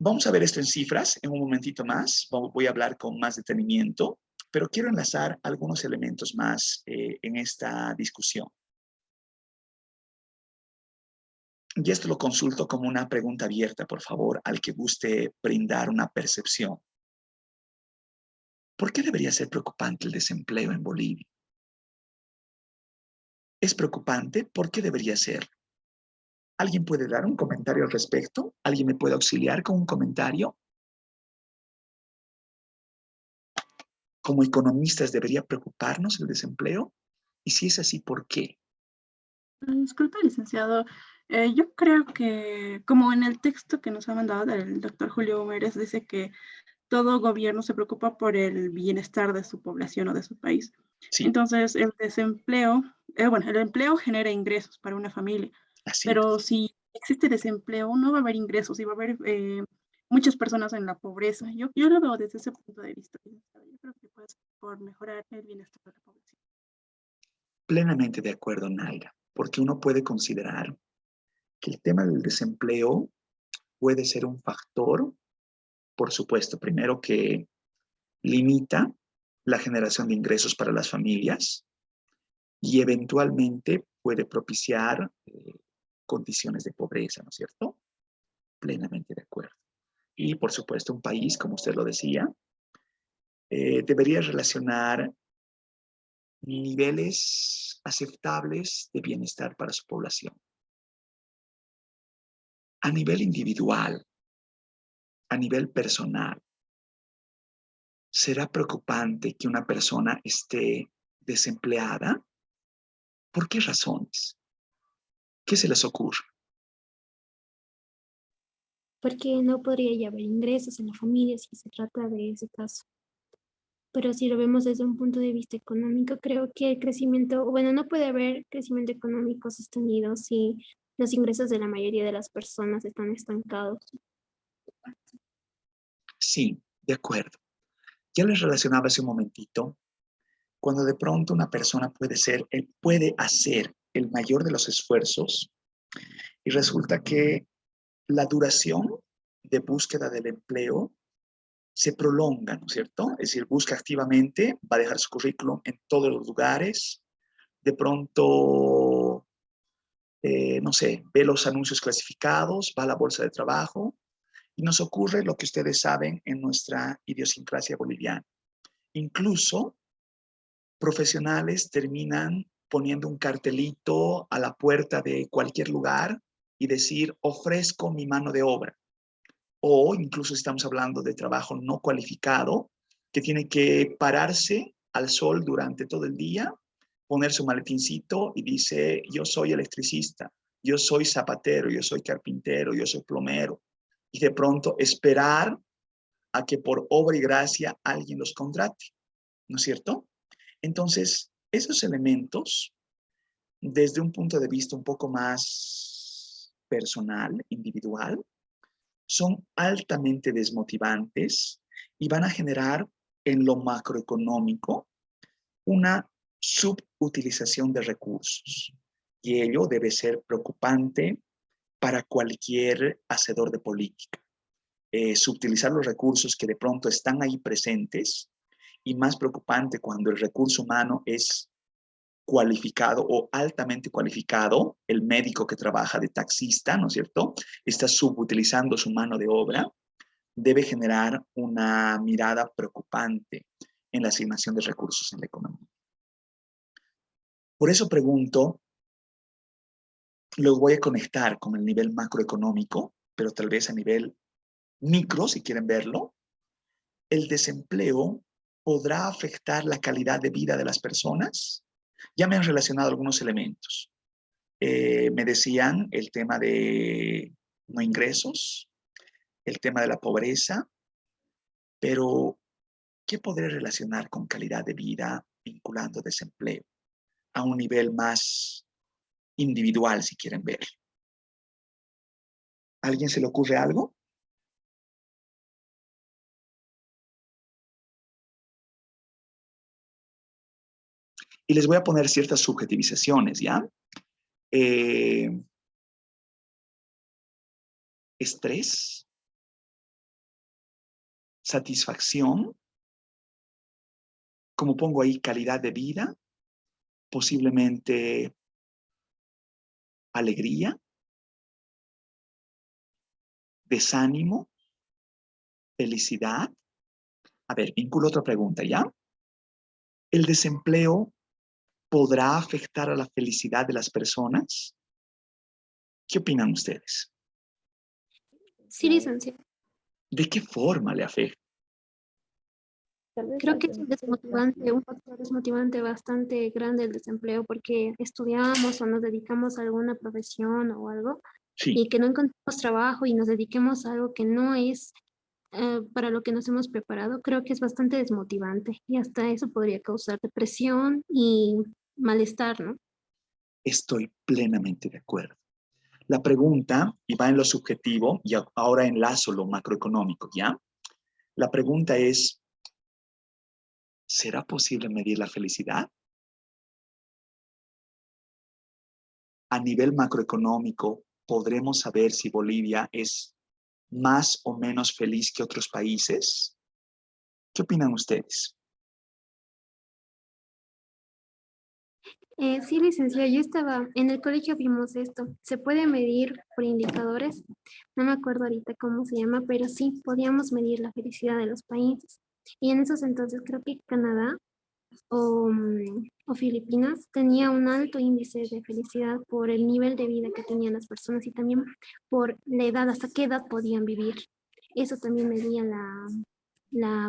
Vamos a ver esto en cifras en un momentito más. Voy a hablar con más detenimiento, pero quiero enlazar algunos elementos más en esta discusión. Y esto lo consulto como una pregunta abierta, por favor, al que guste brindar una percepción. ¿Por qué debería ser preocupante el desempleo en Bolivia? ¿Es preocupante? ¿Por qué debería ser? ¿Alguien puede dar un comentario al respecto? ¿Alguien me puede auxiliar con un comentario? ¿Como economistas debería preocuparnos el desempleo? Y si es así, ¿por qué? Disculpe, licenciado. Yo creo que, como en el texto que nos ha mandado el doctor Julio Mérez, dice que todo gobierno se preocupa por el bienestar de su población o de su país. Sí, Entonces, el desempleo, bueno, el empleo genera ingresos para una familia, así pero es. si existe desempleo, no va a haber ingresos y va a haber muchas personas en la pobreza. Yo lo veo desde ese punto de vista. Yo creo que puede ser por mejorar el bienestar de la población. Plenamente de acuerdo, Naira, porque uno puede considerar que el tema del desempleo puede ser un factor, por supuesto, primero que limita la generación de ingresos para las familias y eventualmente puede propiciar condiciones de pobreza, ¿no es cierto? Plenamente de acuerdo. Y por supuesto, un país, como usted lo decía, debería relacionar niveles aceptables de bienestar para su población. A nivel individual, a nivel personal, ¿será preocupante que una persona esté desempleada? ¿Por qué razones? ¿Qué se les ocurre? Porque no podría ya haber ingresos en la familia si se trata de ese caso. Pero si lo vemos desde un punto de vista económico, creo que el crecimiento, bueno, no puede haber crecimiento económico sostenido si los ingresos de la mayoría de las personas están estancados. Sí, de acuerdo. Ya les relacionaba hace un momentito, cuando de pronto una persona puede hacer el mayor de los esfuerzos y resulta que la duración de búsqueda del empleo se prolonga, ¿no es cierto? Es decir, busca activamente, va a dejar su currículum en todos los lugares, de pronto, no sé, ve los anuncios clasificados, va a la bolsa de trabajo y nos ocurre lo que ustedes saben en nuestra idiosincrasia boliviana. Incluso profesionales terminan poniendo un cartelito a la puerta de cualquier lugar y decir, ofrezco mi mano de obra. O incluso estamos hablando de trabajo no cualificado, que tiene que pararse al sol durante todo el día, poner su maletincito y dice, yo soy electricista, yo soy zapatero, yo soy carpintero, yo soy plomero. Y de pronto esperar a que por obra y gracia alguien los contrate, ¿no es cierto? Entonces, esos elementos, desde un punto de vista un poco más personal, individual, son altamente desmotivantes y van a generar en lo macroeconómico una subutilización de recursos. Y ello debe ser preocupante para cualquier hacedor de política. Subutilizar los recursos que de pronto están ahí presentes y más preocupante cuando el recurso humano es cualificado o altamente cualificado, el médico que trabaja de taxista, ¿no es cierto? Está subutilizando su mano de obra, debe generar una mirada preocupante en la asignación de recursos en la economía. Por eso pregunto, los voy a conectar con el nivel macroeconómico, pero tal vez a nivel micro, si quieren verlo. ¿El desempleo podrá afectar la calidad de vida de las personas? Ya me han relacionado algunos elementos. Me decían el tema de no ingresos, el tema de la pobreza, pero ¿qué podré relacionar con calidad de vida vinculando desempleo a un nivel más individual, si quieren verlo? ¿A alguien se le ocurre algo? Y les voy a poner ciertas subjetivizaciones, ¿ya? Estrés, satisfacción, como pongo ahí, calidad de vida, posiblemente alegría, desánimo, felicidad. A ver, vinculo otra pregunta, ¿ya? ¿El desempleo podrá afectar a la felicidad de las personas? ¿Qué opinan ustedes? Sí, licenciado. ¿De qué forma le afecta? Creo que es un desmotivante, un factor desmotivante bastante grande el desempleo porque estudiamos o nos dedicamos a alguna profesión o algo Sí, y que no encontramos trabajo y nos dediquemos a algo que no es para lo que nos hemos preparado, creo que es bastante desmotivante y hasta eso podría causar depresión y malestar, ¿no? estoy plenamente de acuerdo. La pregunta, y va en lo subjetivo, y ahora enlazo lo macroeconómico, ¿ya? La pregunta es, ¿será posible medir la felicidad? A nivel macroeconómico, ¿podremos saber si Bolivia es más o menos feliz que otros países? ¿Qué opinan ustedes? Sí, licenciada, yo estaba en el colegio, vimos esto. Se puede medir por indicadores. No me acuerdo ahorita cómo se llama, pero sí podíamos medir la felicidad de los países. Y en esos entonces creo que Canadá o Filipinas tenía un alto índice de felicidad por el nivel de vida que tenían las personas y también por la edad, hasta qué edad podían vivir. Eso también medía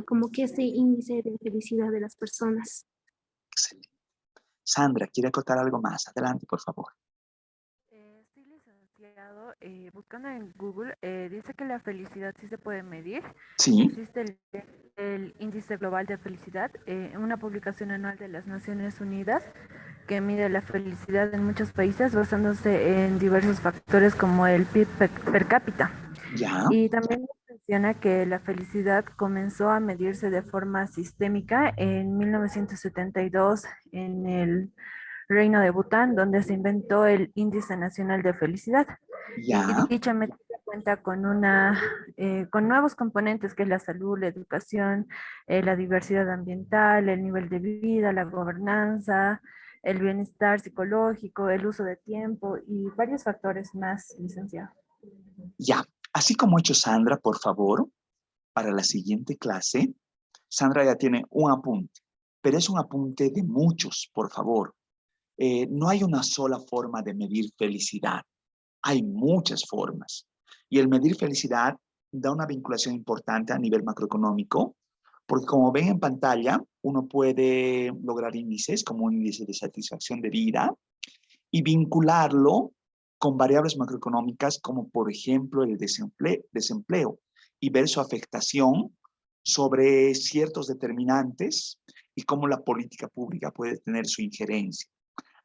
como que ese índice de felicidad de las personas. Excelente. Sandra, ¿quiere acotar algo más? Adelante, por favor. Sí, licenciado, buscando en Google, dice que la felicidad sí se puede medir. Sí, Existe el Índice Global de Felicidad, una publicación anual de las Naciones Unidas que mide la felicidad en muchos países basándose en diversos factores como el PIB per cápita. ya, Y también menciona que la felicidad comenzó a medirse de forma sistémica en 1972 en el Reino de Bután, donde se inventó el Índice Nacional de Felicidad. Y ya, dicha métrica cuenta con nuevos componentes que es la salud, la educación, la diversidad ambiental, el nivel de vida, la gobernanza, el bienestar psicológico, el uso de tiempo y varios factores más, licenciado. ya. Así como ha hecho Sandra, por favor, para la siguiente clase, Sandra ya tiene un apunte, pero es un apunte de muchos, por favor. No hay una sola forma de medir felicidad. Hay muchas formas. Y el medir felicidad da una vinculación importante a nivel macroeconómico, porque como ven en pantalla, uno puede lograr índices como un índice de satisfacción de vida y vincularlo con variables macroeconómicas como por ejemplo el desempleo y ver su afectación sobre ciertos determinantes y cómo la política pública puede tener su injerencia.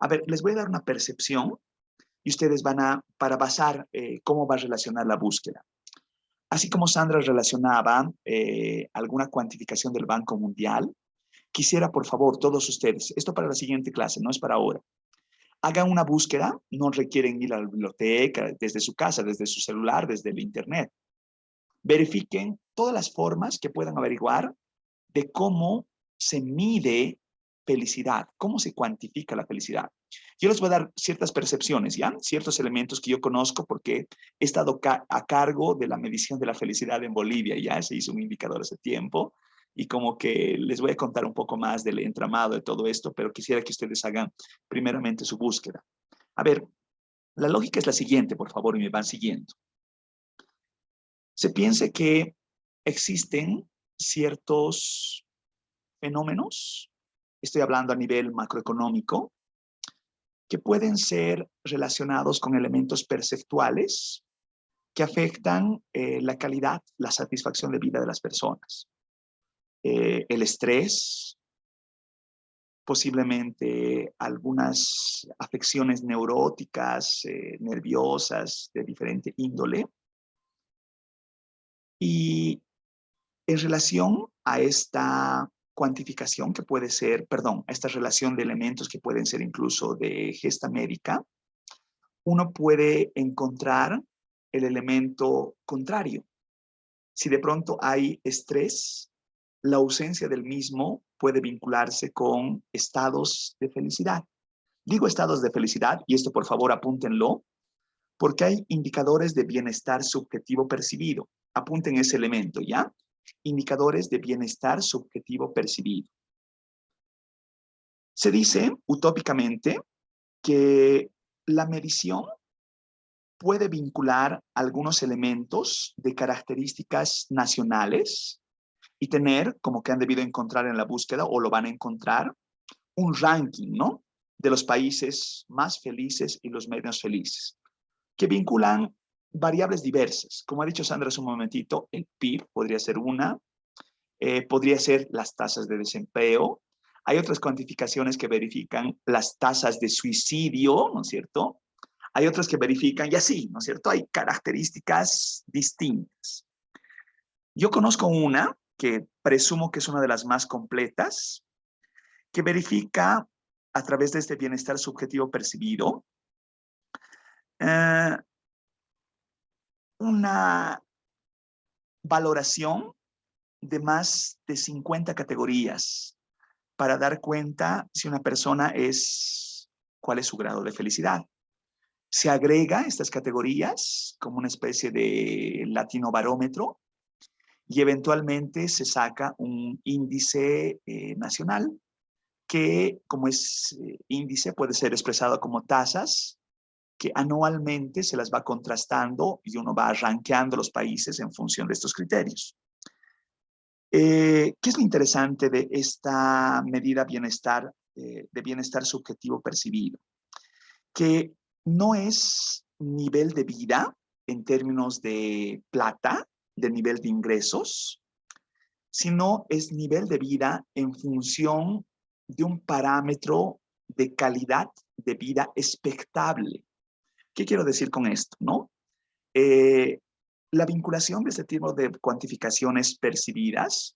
A ver, les voy a dar una percepción y ustedes van para basar cómo va a relacionar la búsqueda. Así como Sandra relacionaba alguna cuantificación del Banco Mundial, quisiera, por favor, todos ustedes, esto para la siguiente clase, no es para ahora, hagan una búsqueda, no requieren ir a la biblioteca, desde su casa, desde su celular, desde el internet. Verifiquen todas las formas que puedan averiguar de cómo se mide felicidad, cómo se cuantifica la felicidad. Yo les voy a dar ciertas percepciones, ¿ya? Ciertos elementos que yo conozco porque he estado a cargo de la medición de la felicidad en Bolivia, ya se hizo un indicador hace tiempo y como que les voy a contar un poco más del entramado de todo esto, pero quisiera que ustedes hagan primeramente su búsqueda. A ver, la lógica es la siguiente, por favor, y me van siguiendo. Se piensa que existen ciertos fenómenos, estoy hablando a nivel macroeconómico, que pueden ser relacionados con elementos perceptuales que afectan la calidad, la satisfacción de vida de las personas. El estrés, posiblemente algunas afecciones neuróticas, nerviosas de diferente índole. Y en relación a esta cuantificación que puede ser, perdón, a esta relación de elementos que pueden ser incluso de gesta médica, uno puede encontrar el elemento contrario. Si de pronto hay estrés, la ausencia del mismo puede vincularse con estados de felicidad. Digo estados de felicidad, y esto por favor apúntenlo, porque hay indicadores de bienestar subjetivo percibido. Apunten ese elemento, ¿ya? Indicadores de bienestar subjetivo percibido. Se dice utópicamente que la medición puede vincular algunos elementos de características nacionales y tener, como que han debido encontrar en la búsqueda o lo van a encontrar, un ranking, ¿no? De los países más felices y los menos felices, que vinculan variables diversas. Como ha dicho Sandra hace un momentito, el PIB podría ser una, podría ser las tasas de desempleo. Hay otras cuantificaciones que verifican las tasas de suicidio, ¿no es cierto? Hay otras que verifican, y así, ¿no es cierto? Hay características distintas. Yo conozco una que presumo que es una de las más completas, que verifica a través de este bienestar subjetivo percibido una valoración de más de 50 categorías para dar cuenta si una persona cuál es su grado de felicidad. Se agrega estas categorías como una especie de latinobarómetro y eventualmente se saca un índice nacional que, como es índice, puede ser expresado como tasas, que anualmente se las va contrastando y uno va rankeando los países en función de estos criterios. ¿Qué es lo interesante de esta medida bienestar, de bienestar subjetivo percibido? Que no es nivel de vida en términos de plata, de nivel de ingresos, sino es nivel de vida en función de un parámetro de calidad de vida expectable. ¿Qué quiero decir con esto? ¿No? La vinculación de este tipo de cuantificaciones percibidas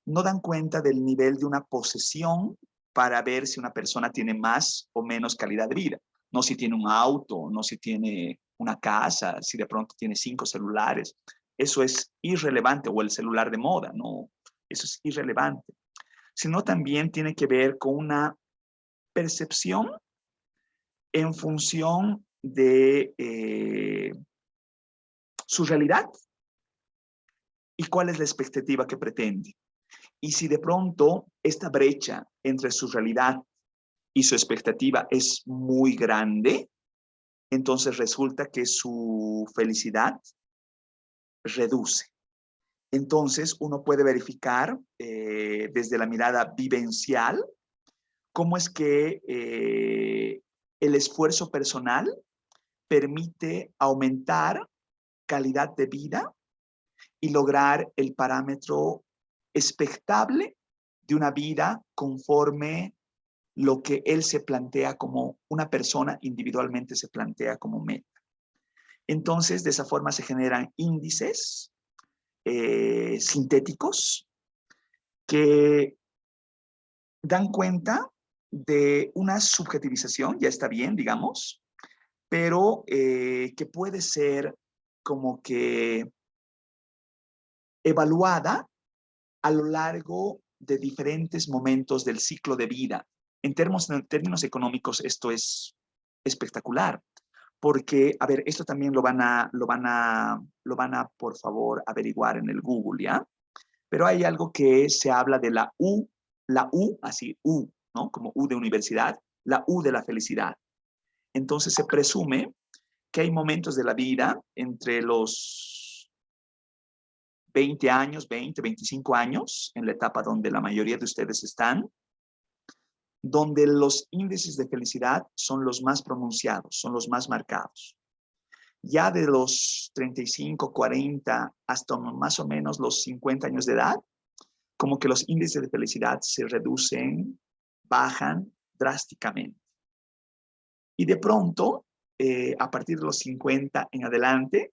no dan cuenta del nivel de una posesión para ver si una persona tiene más o menos calidad de vida. No si tiene un auto, no si tiene una casa, si de pronto tiene 5 celulares. Eso es irrelevante, o el celular de moda, no, eso es irrelevante. Sino también tiene que ver con una percepción en función de su realidad y cuál es la expectativa que pretende. Y si de pronto esta brecha entre su realidad y su expectativa es muy grande, entonces resulta que su felicidad reduce. Entonces uno puede verificar desde la mirada vivencial cómo es que el esfuerzo personal permite aumentar calidad de vida y lograr el parámetro expectable de una vida conforme lo que él se plantea como una persona individualmente se plantea como meta. Entonces, de esa forma se generan índices sintéticos que dan cuenta de una subjetivización, ya está bien, digamos, pero que puede ser como que evaluada a lo largo de diferentes momentos del ciclo de vida. En términos económicos, esto es espectacular, porque, a ver, esto también lo van a, por favor, averiguar en el Google, ¿ya? Pero hay algo que se habla de la U, así, U, ¿no? Como U de universidad, la U de la felicidad. Entonces se presume que hay momentos de la vida entre los 20 años, 20, 25 años, en la etapa donde la mayoría de ustedes están, donde los índices de felicidad son los más pronunciados, son los más marcados. Ya de los 35, 40 hasta más o menos los 50 años de edad, como que los índices de felicidad se reducen, bajan drásticamente. Y de pronto, a partir de los 50 en adelante,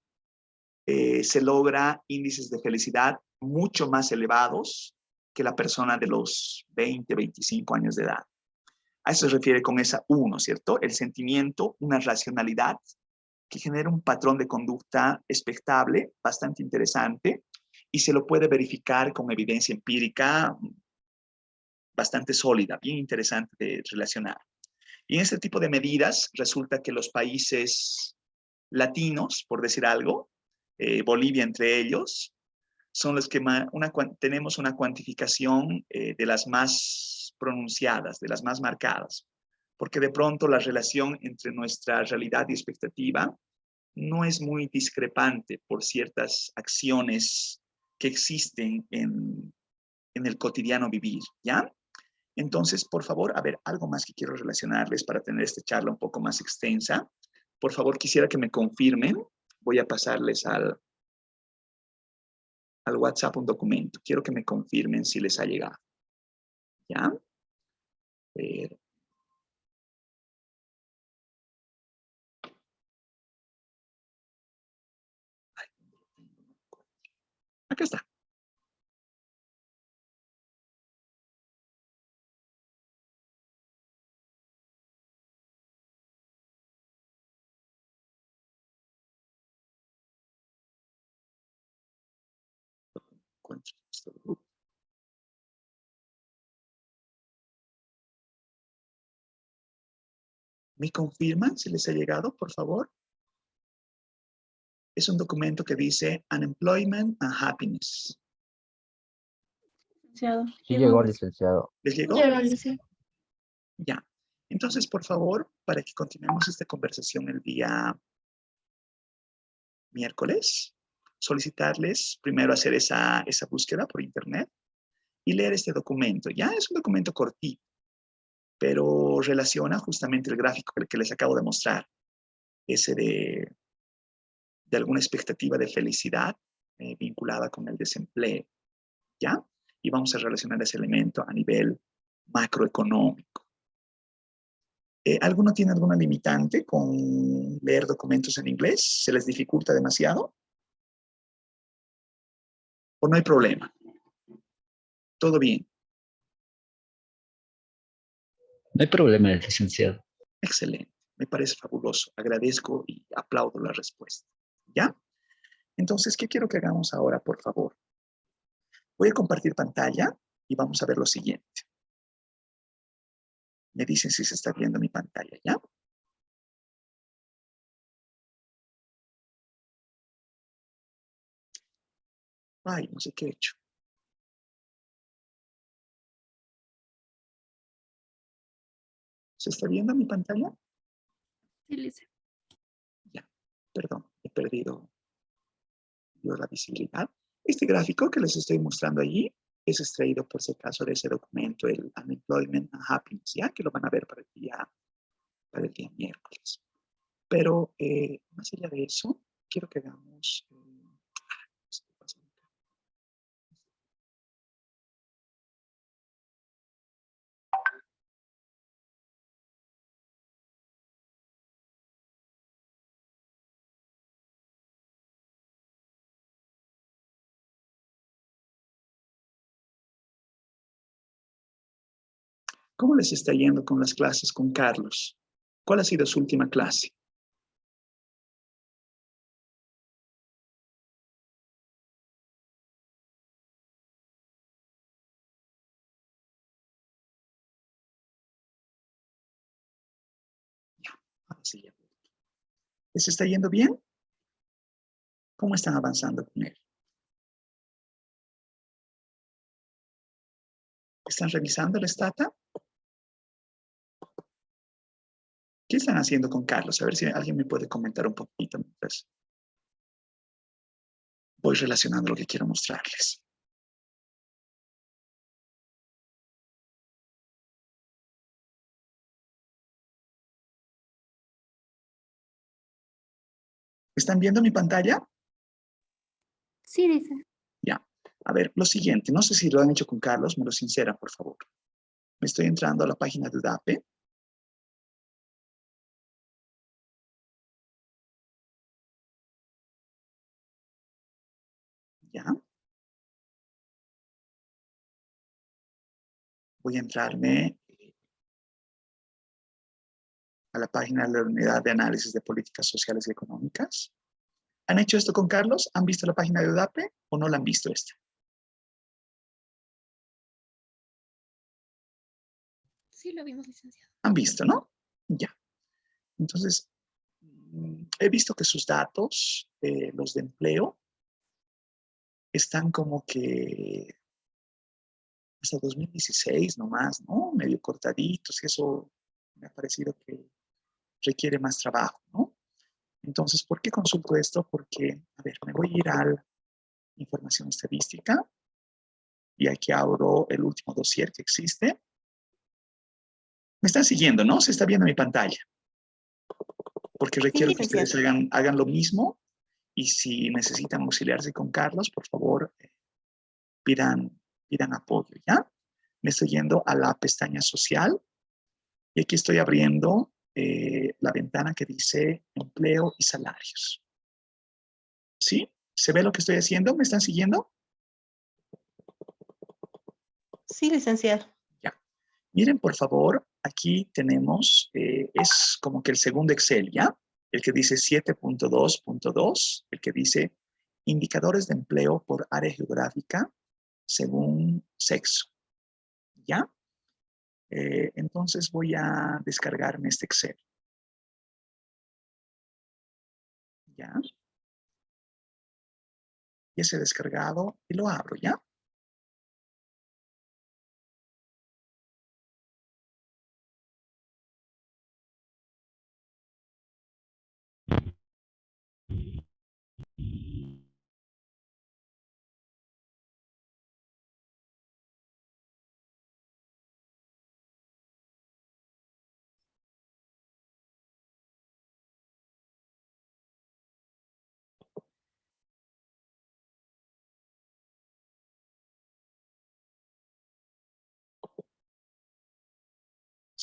se logra índices de felicidad mucho más elevados que la persona de los 20, 25 años de edad. A eso se refiere con esa U, ¿no es cierto? El sentimiento, una racionalidad que genera un patrón de conducta expectable, bastante interesante, y se lo puede verificar con evidencia empírica bastante sólida, bien interesante de relacionar. Y en este tipo de medidas resulta que los países latinos, por decir algo, Bolivia entre ellos, son los que tenemos una cuantificación de las más pronunciadas, de las más marcadas, porque de pronto la relación entre nuestra realidad y expectativa no es muy discrepante por ciertas acciones que existen en el cotidiano vivir, ¿ya? Entonces, por favor, a ver, algo más que quiero relacionarles para tener esta charla un poco más extensa. Por favor, quisiera que me confirmen. Voy a pasarles al WhatsApp un documento. Quiero que me confirmen si les ha llegado. ¿Ya? Acá está. ¿Me confirman si les ha llegado, por favor? Es un documento que dice Unemployment and Happiness. licenciado. Sí llegó, licenciado. ¿Les llegó? Ya, licenciado. Ya. Entonces, por favor, para que continuemos esta conversación el día miércoles, solicitarles primero hacer esa búsqueda por internet y leer este documento. Ya es un documento cortito, pero relaciona justamente el gráfico que les acabo de mostrar, ese de alguna expectativa de felicidad vinculada con el desempleo, ¿ya? Y vamos a relacionar ese elemento a nivel macroeconómico. ¿Alguno tiene alguna limitante con leer documentos en inglés? ¿Se les dificulta demasiado? ¿O no hay problema? ¿Todo bien? No hay problema, licenciado. Excelente. Me parece fabuloso. Agradezco y aplaudo la respuesta. ¿Ya? Entonces, ¿qué quiero que hagamos ahora, por favor? Voy a compartir pantalla y vamos a ver lo siguiente. Me dicen si se está viendo mi pantalla, ¿ya? Ay, no sé qué he hecho. ¿Se está viendo mi pantalla? Sí, licenciado. Ya, perdón, he perdido la visibilidad. Este gráfico que les estoy mostrando allí es extraído por si acaso de ese documento, el Unemployment and Happiness, ya que lo van a ver para el día miércoles. Pero más allá de eso, quiero que hagamos... ¿Cómo les está yendo con las clases con Carlos? ¿Cuál ha sido su última clase? Ya, ahora sí ya. ¿Les está yendo bien? ¿Cómo están avanzando con él? ¿Están revisando la stata? ¿Qué están haciendo con Carlos? A ver si alguien me puede comentar un poquito mientras voy relacionando lo que quiero mostrarles. ¿Están viendo mi pantalla? Sí, dice. Ya. A ver, lo siguiente, no sé si lo han hecho con Carlos, me lo sinceran, por favor. Me estoy entrando a la página de UDAPE. Ya. Voy a entrarme a la página de la Unidad de Análisis de Políticas Sociales y Económicas. ¿Han hecho esto con Carlos? ¿Han visto la página de UDAPE o no la han visto esta? Sí, lo vimos, licenciado. ¿Han visto, no? Ya. Entonces, he visto que sus datos, los de empleo, están como que hasta 2016 nomás, ¿no? Medio cortaditos y eso me ha parecido que requiere más trabajo, ¿no? Entonces, ¿por qué consulto esto? Porque, a ver, me voy a ir a la información estadística y aquí abro el último dossier que existe. Me están siguiendo, ¿no? Se está viendo mi pantalla. Porque requiero que ustedes hagan lo mismo y si necesitan auxiliarse con Carlos, por favor, pidan apoyo, ¿ya? Me estoy yendo a la pestaña social y aquí estoy abriendo la ventana que dice empleo y salarios. ¿Sí? ¿Se ve lo que estoy haciendo? ¿Me están siguiendo? Sí, licenciado. Ya. Miren, por favor, aquí tenemos, es como que el segundo Excel, ¿ya? El que dice 7.2.2, el que dice indicadores de empleo por área geográfica según sexo, ¿ya? Entonces voy a descargarme este Excel. ¿Ya? Ya se ha descargado y lo abro, ¿ya?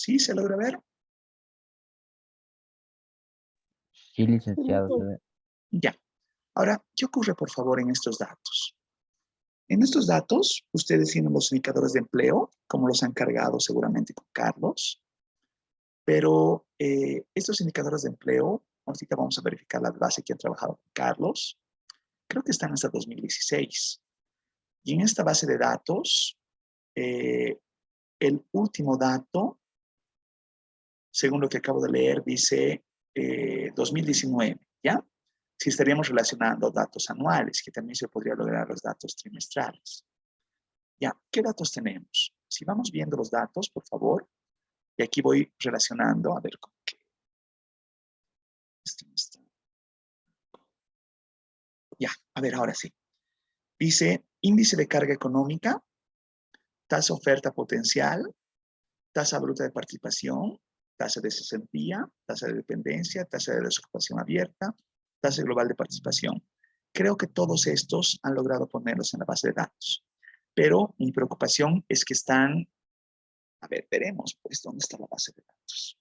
¿Sí se logra ver? Sí, licenciado. Se ve. Ya. Ahora, ¿qué ocurre, por favor, en estos datos? En estos datos, ustedes tienen los indicadores de empleo, como los han cargado seguramente con Carlos, pero estos indicadores de empleo, ahorita vamos a verificar la base que ha trabajado con Carlos, creo que están hasta 2016. Y en esta base de datos, el último dato, según lo que acabo de leer, dice 2019, ¿ya? Si estaríamos relacionando datos anuales, que también se podría lograr los datos trimestrales. Ya, ¿qué datos tenemos? Si vamos viendo los datos, por favor, y aquí voy relacionando, a ver con qué. Ya, a ver, ahora sí. Dice índice de carga económica, tasa oferta potencial, tasa bruta de participación, tasa de cesantía, tasa de dependencia, tasa de desocupación abierta, tasa global de participación. Creo que todos estos han logrado ponerlos en la base de datos. Pero mi preocupación es que están, a ver, veremos pues dónde está la base de datos.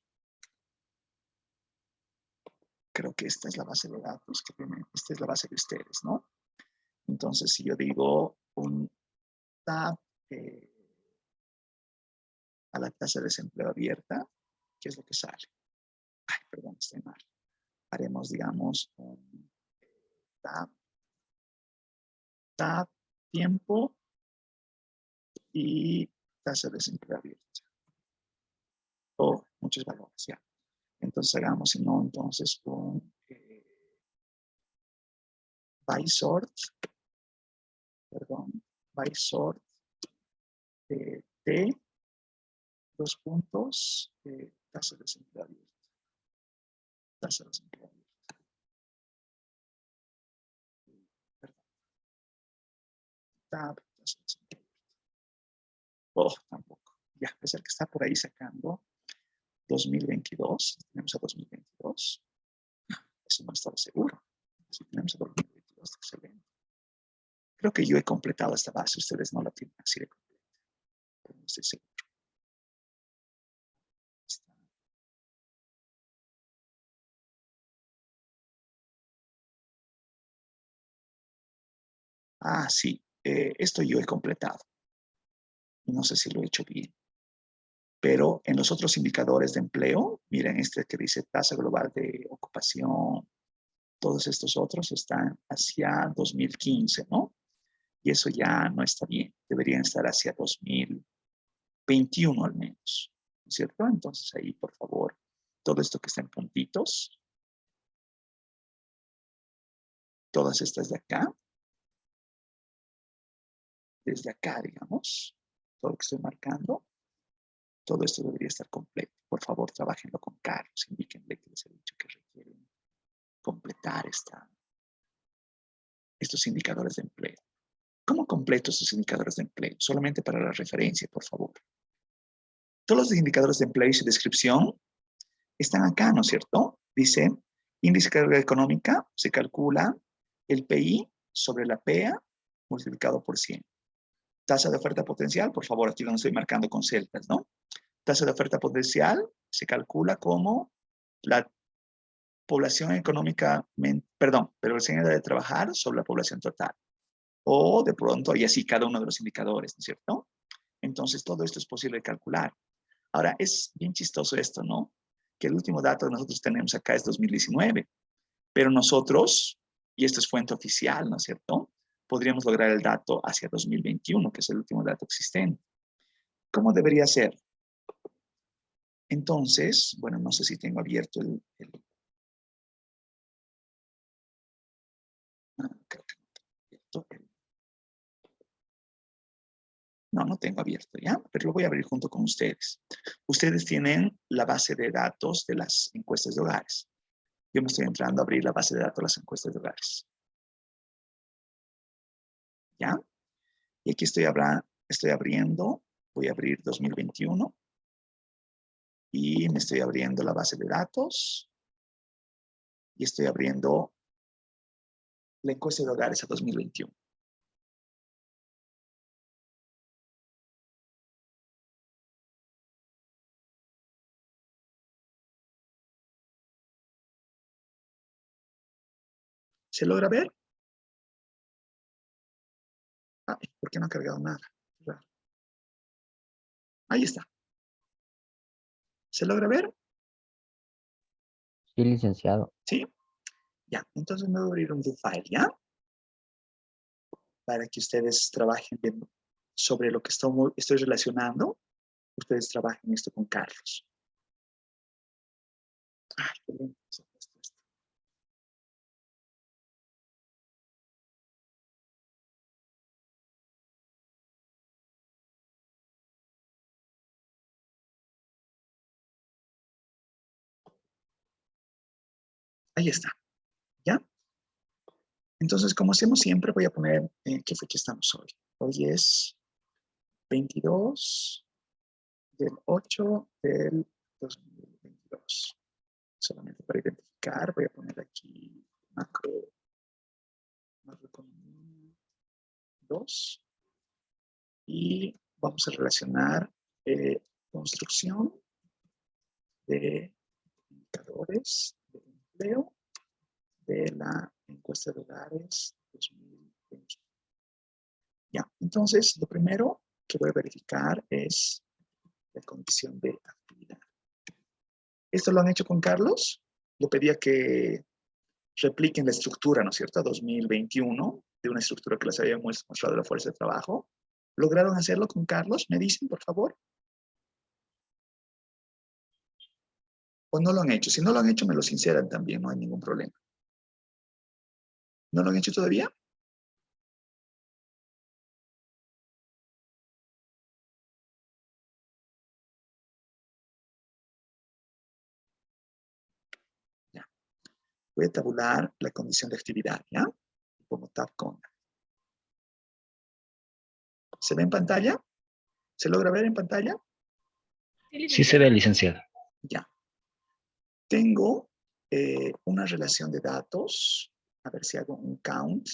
Creo que esta es la base de datos que tienen, esta es la base de ustedes, ¿no? Entonces, si yo digo un tab a la tasa de desempleo abierta, ¿qué es lo que sale? Ay, perdón, estoy mal. Haremos, digamos, un tab, tiempo y tasa de desempleo abierta. Oh, muchos valores, ya. Entonces hagamos, si no, entonces un by sort, perdón, by sort T, dos puntos, tasa de desempleo abierta. Tasa de desempleo abierta. Perdón. Tab, tasa de desempleo abierta. Oh, tampoco. Ya, es el que está por ahí sacando 2022. Tenemos a 2022. Eso no estaba seguro. Si tenemos a 2022, excelente. Creo que yo he completado esta base. Ustedes no la tienen así de completa. Pero no estoy seguro. Ah, sí. Esto yo he completado. No sé si lo he hecho bien. Pero en los otros indicadores de empleo, miren este que dice tasa global de ocupación, todos estos otros están hacia 2015, ¿no? Y eso ya no está bien. Deberían estar hacia 2021 al menos, ¿no es cierto? Entonces ahí, por favor, todo esto que está en puntitos, todas estas de acá, desde acá, digamos, todo lo que estoy marcando, todo esto debería estar completo. Por favor, trabajenlo con Carlos, indíquenle que les he dicho que requieren completar estos indicadores de empleo. ¿Cómo completo estos indicadores de empleo? Solamente para la referencia, por favor. Todos los indicadores de empleo y su descripción están acá, ¿no es cierto? Dice, índice de carga económica, se calcula el PI sobre la PEA multiplicado por 100. Tasa de oferta potencial, por favor, aquí lo estoy marcando con celdas, ¿no? Tasa de oferta potencial se calcula como la población económicamente, perdón, población de trabajar sobre la población total. O de pronto, y así cada uno de los indicadores, ¿no es cierto? Entonces, todo esto es posible de calcular. Ahora, es bien chistoso esto, ¿no? Que el último dato que nosotros tenemos acá es 2019, pero nosotros, y esto es fuente oficial, ¿no es cierto? Podríamos lograr el dato hacia 2021, que es el último dato existente. ¿Cómo debería ser? Entonces, bueno, no sé si tengo abierto creo que no tengo abierto no tengo abierto, ¿ya? Pero lo voy a abrir junto con ustedes. Ustedes tienen la base de datos de las encuestas de hogares. Yo me estoy entrando a abrir la base de datos de las encuestas de hogares. ¿Ya? Y aquí estoy abriendo, voy a abrir 2021 y me estoy abriendo la base de datos y estoy abriendo la encuesta de hogares a 2021. ¿Se logra ver? Ay, ¿por qué no ha cargado nada? Raro. Ahí está. ¿Se logra ver? Sí, licenciado. ¿Sí? Ya, entonces me voy a abrir un new file, ¿ya? Para que ustedes trabajen bien sobre lo que estoy relacionando. Ustedes trabajen esto con Carlos. Ay, qué lindo se ha puesto esto. Ahí está, ¿ya? Entonces, como hacemos siempre, voy a poner, ¿qué fecha estamos hoy? Hoy es 22 del 8 del 2022. Solamente para identificar, voy a poner aquí macroeconomía 2 y vamos a relacionar construcción de indicadores de empleo de la encuesta de hogares 2020. Ya, entonces lo primero que voy a verificar es la condición de actividad. ¿Esto lo han hecho con Carlos? Le pedía que repliquen la estructura, ¿no es cierto? 2021, de una estructura que les había mostrado la fuerza de trabajo. ¿Lograron hacerlo con Carlos? ¿Me dicen, por favor? ¿O no lo han hecho? Si no lo han hecho, me lo sinceran también, no hay ningún problema. ¿No lo han hecho todavía? Ya. Voy a tabular la condición de actividad, ¿ya? Pongo tab con. ¿Se ve en pantalla? ¿Se logra ver en pantalla? Sí se ve, licenciado. Ya. Tengo una relación de datos. A ver si hago un count.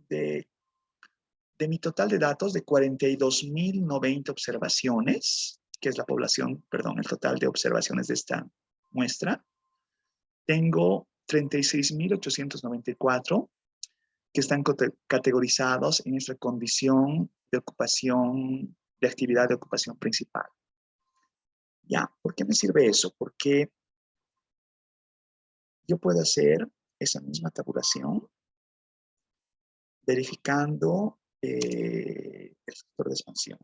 De mi total de datos de 42.090 observaciones, que es la población, perdón, el total de observaciones de esta muestra, tengo 36.894 que están categorizados en esta condición de ocupación, de actividad de ocupación principal. Ya, ¿por qué me sirve eso? Porque yo puedo hacer esa misma tabulación verificando el factor de expansión.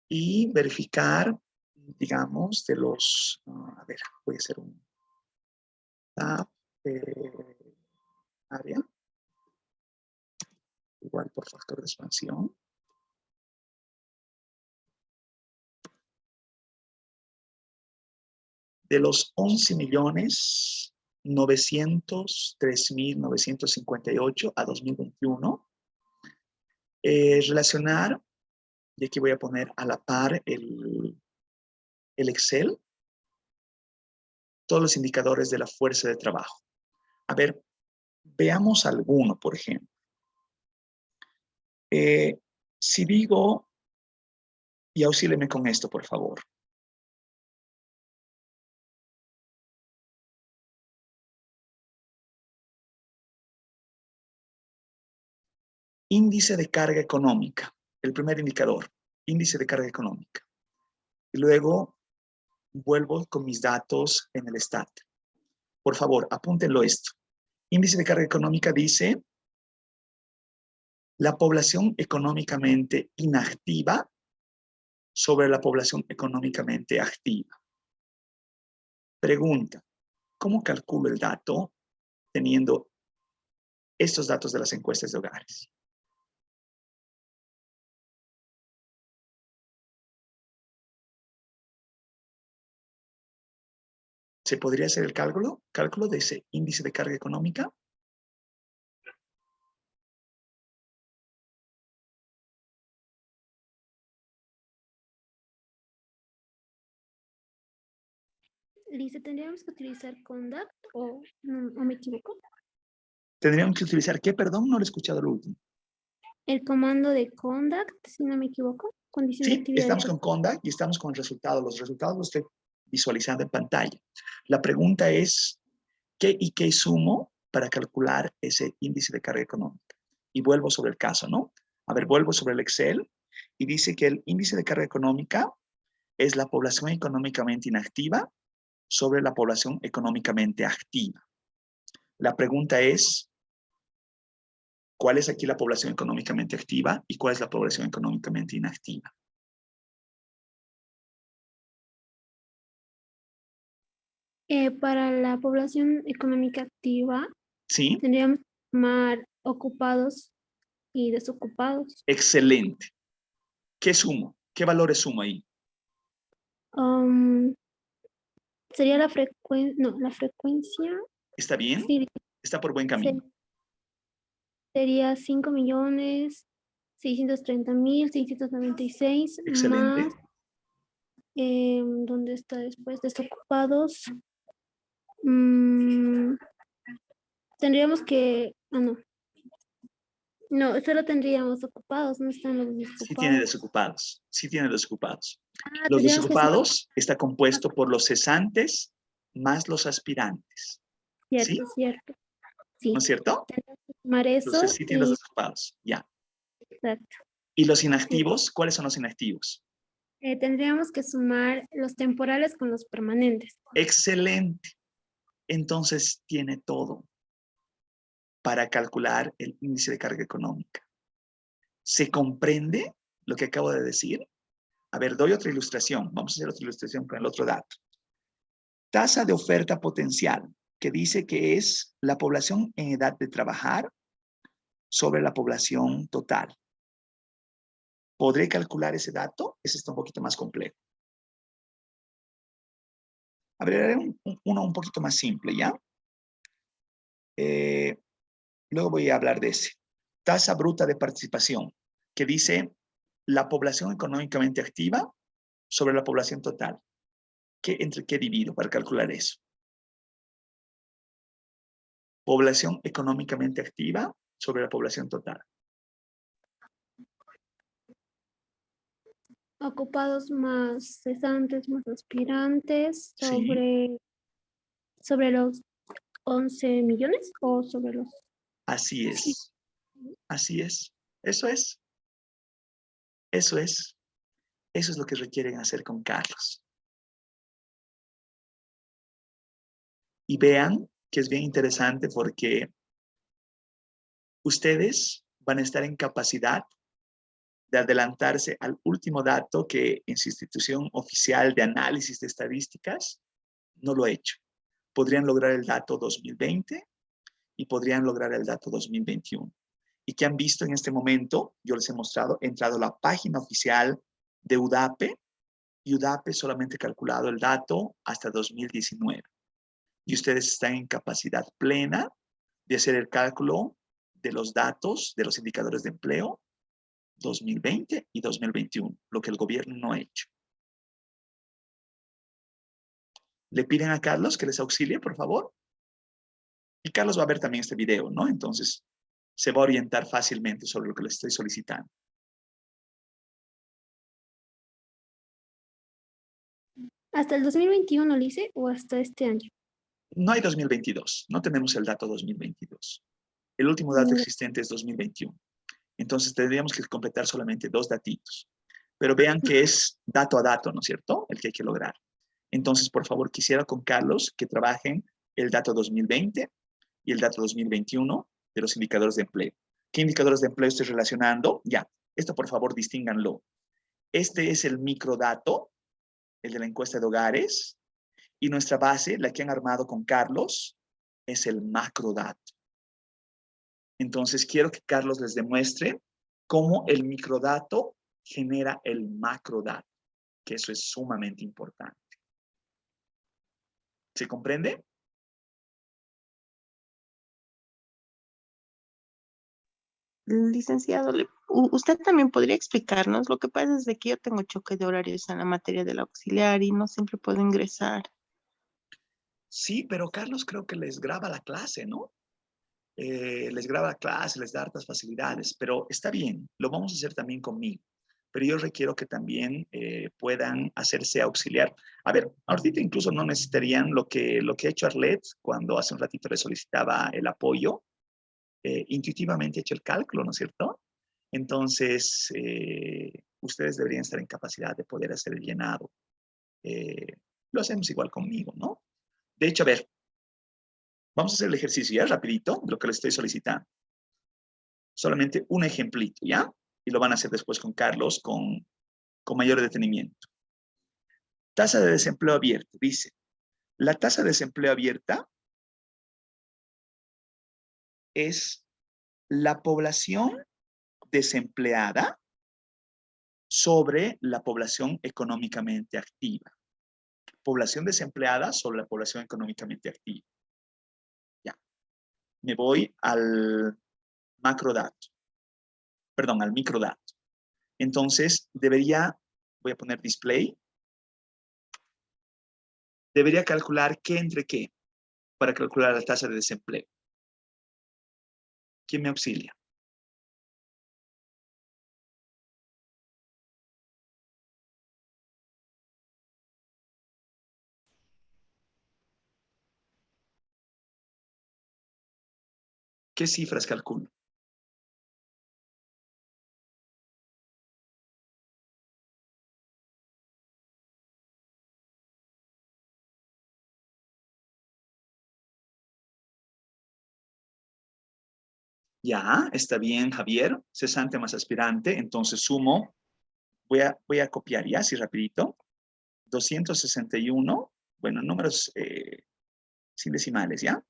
Y verificar, digamos, de los, a ver, voy a hacer un tab área, igual por factor de expansión. De los 11.903.958 a 2021, relacionar, y aquí voy a poner a la par el Excel, todos los indicadores de la fuerza de trabajo. A ver, veamos alguno, por ejemplo. Si digo, y auxíleme con esto, por favor. Índice de carga económica, el primer indicador, índice de carga económica. Y luego vuelvo con mis datos en el STAT. Por favor, apúntenlo esto. Índice de carga económica dice la población económicamente inactiva sobre la población económicamente activa. Pregunta, ¿cómo calculo el dato teniendo estos datos de las encuestas de hogares? ¿Se podría hacer el cálculo de ese índice de carga económica? Lisa, ¿tendríamos que utilizar Conduct o me equivoco? ¿Tendríamos que utilizar qué? Perdón, no lo he escuchado lo último. el comando de conduct, si no me equivoco, condición de Sí, actividad. estamos con conduct y estamos con el resultado. Los resultados los estoy visualizando en pantalla. La pregunta es, ¿qué y qué sumo para calcular ese índice de carga económica? Y vuelvo sobre el caso, ¿no? A ver, vuelvo sobre el Excel y dice que el índice de carga económica es la población económicamente inactiva sobre la población económicamente activa. La pregunta es, ¿cuál es aquí la población económicamente activa y cuál es la población económicamente inactiva? Para la población económica activa, ¿Sí? tendríamos que sumar ocupados y desocupados. Excelente. ¿Qué sumo? ¿Qué valores sumo ahí? Sería la frecuencia, no, la frecuencia, ¿Está bien? sí, Está por buen camino. sería 5.630.696 Excelente. más, ¿dónde está después? Desocupados. Tendríamos que, no, solo tendríamos ocupados, no están los Sí tiene desocupados. desocupados. Sí tiene desocupados. Los Tendríamos que sumar, desocupados está compuesto por los cesantes más los aspirantes. ¿Sí? cierto, sí. ¿No es cierto? Tendríamos que sumar eso Entonces sí tiene los y, desocupados. Ya. exacto. ¿Y los Sí. inactivos? ¿Cuáles son los inactivos? Tendríamos que sumar los temporales con los permanentes. Excelente. Entonces tiene todo para calcular el índice de carga económica. ¿Se comprende lo que acabo de decir? A ver, doy otra ilustración. Vamos a hacer otra ilustración con el otro dato. Tasa de oferta potencial, que dice que es la población en edad de trabajar sobre la población total. ¿Podré calcular ese dato? Ese está un poquito más complejo. A ver, haré uno un poquito más simple, ¿ya? Luego voy a hablar de ese. Tasa bruta de participación, que dice la población económicamente activa sobre la población total. ¿Entre qué divido para calcular eso? Población económicamente activa sobre la población total. Ocupados más cesantes más aspirantes Sí, sobre los 11 millones o sobre los... así Sí. es. Así es. Eso es. Eso es. Eso es lo que requieren hacer con Carlos. Y vean que es bien interesante porque ustedes van a estar en capacidad de adelantarse al último dato que en su institución oficial de análisis de estadísticas no lo ha hecho. Podrían lograr el dato 2020 y podrían lograr el dato 2021. ¿Y qué han visto en este momento? Yo les he mostrado, he entrado a la página oficial de UDAPE y UDAPE solamente ha calculado el dato hasta 2019. Y ustedes están en capacidad plena de hacer el cálculo de los datos de los indicadores de empleo 2020 y 2021, lo que el gobierno no ha hecho. Le piden a Carlos que les auxilie, por favor. Y Carlos va a ver también este video, ¿no? Entonces, se va a orientar fácilmente sobre lo que le estoy solicitando. ¿Hasta el 2021, Lice, o hasta este año? No hay 2022, no tenemos el dato 2022. El último dato existente es 2021. Entonces, tendríamos que completar solamente 2 datitos. Pero vean que es dato a dato, ¿no es cierto? El que hay que lograr. Entonces, por favor, quisiera con Carlos que trabajen el dato 2020 y el dato 2021 de los indicadores de empleo. ¿Qué indicadores de empleo estoy relacionando? Ya, esto por favor distínganlo. Este es el microdato, el de la encuesta de hogares, y nuestra base, la que han armado con Carlos, es el macrodato. Entonces, quiero que Carlos les demuestre cómo el microdato genera el macrodato, que eso es sumamente importante. ¿Se comprende? Licenciado, usted también podría explicarnos. Lo que pasa es de que yo tengo choque de horarios en la materia del auxiliar y no siempre puedo ingresar. Sí, pero Carlos creo que les graba la clase, ¿no? les graba la clase, les da hartas facilidades, pero está bien, lo vamos a hacer también conmigo. Pero yo requiero que también puedan hacerse auxiliar. A ver, ahorita incluso no necesitarían lo que ha hecho Arlet cuando hace un ratito le solicitaba el apoyo. Intuitivamente he hecho el cálculo, ¿no es cierto? Entonces, ustedes deberían estar en capacidad de poder hacer el llenado. Lo hacemos igual conmigo, ¿no? De hecho, a ver, vamos a hacer el ejercicio ya rapidito, de lo que les estoy solicitando. Solamente un ejemplito, ¿ya? Y lo van a hacer después con Carlos con mayor detenimiento. Tasa de desempleo abierto, dice. La tasa de desempleo abierta es la población desempleada sobre la población económicamente activa. Población desempleada sobre la población económicamente activa. Ya. Me voy al macrodato. Perdón, al microdato. Entonces, voy a poner display. Debería calcular qué entre qué para calcular la tasa de desempleo. ¿Quién me auxilia? ¿Qué cifras calculo? Ya, está bien, Javier. Cesante más aspirante. Entonces sumo. Voy a copiar ya, así rapidito. 261. Bueno, números sin decimales, ¿ya?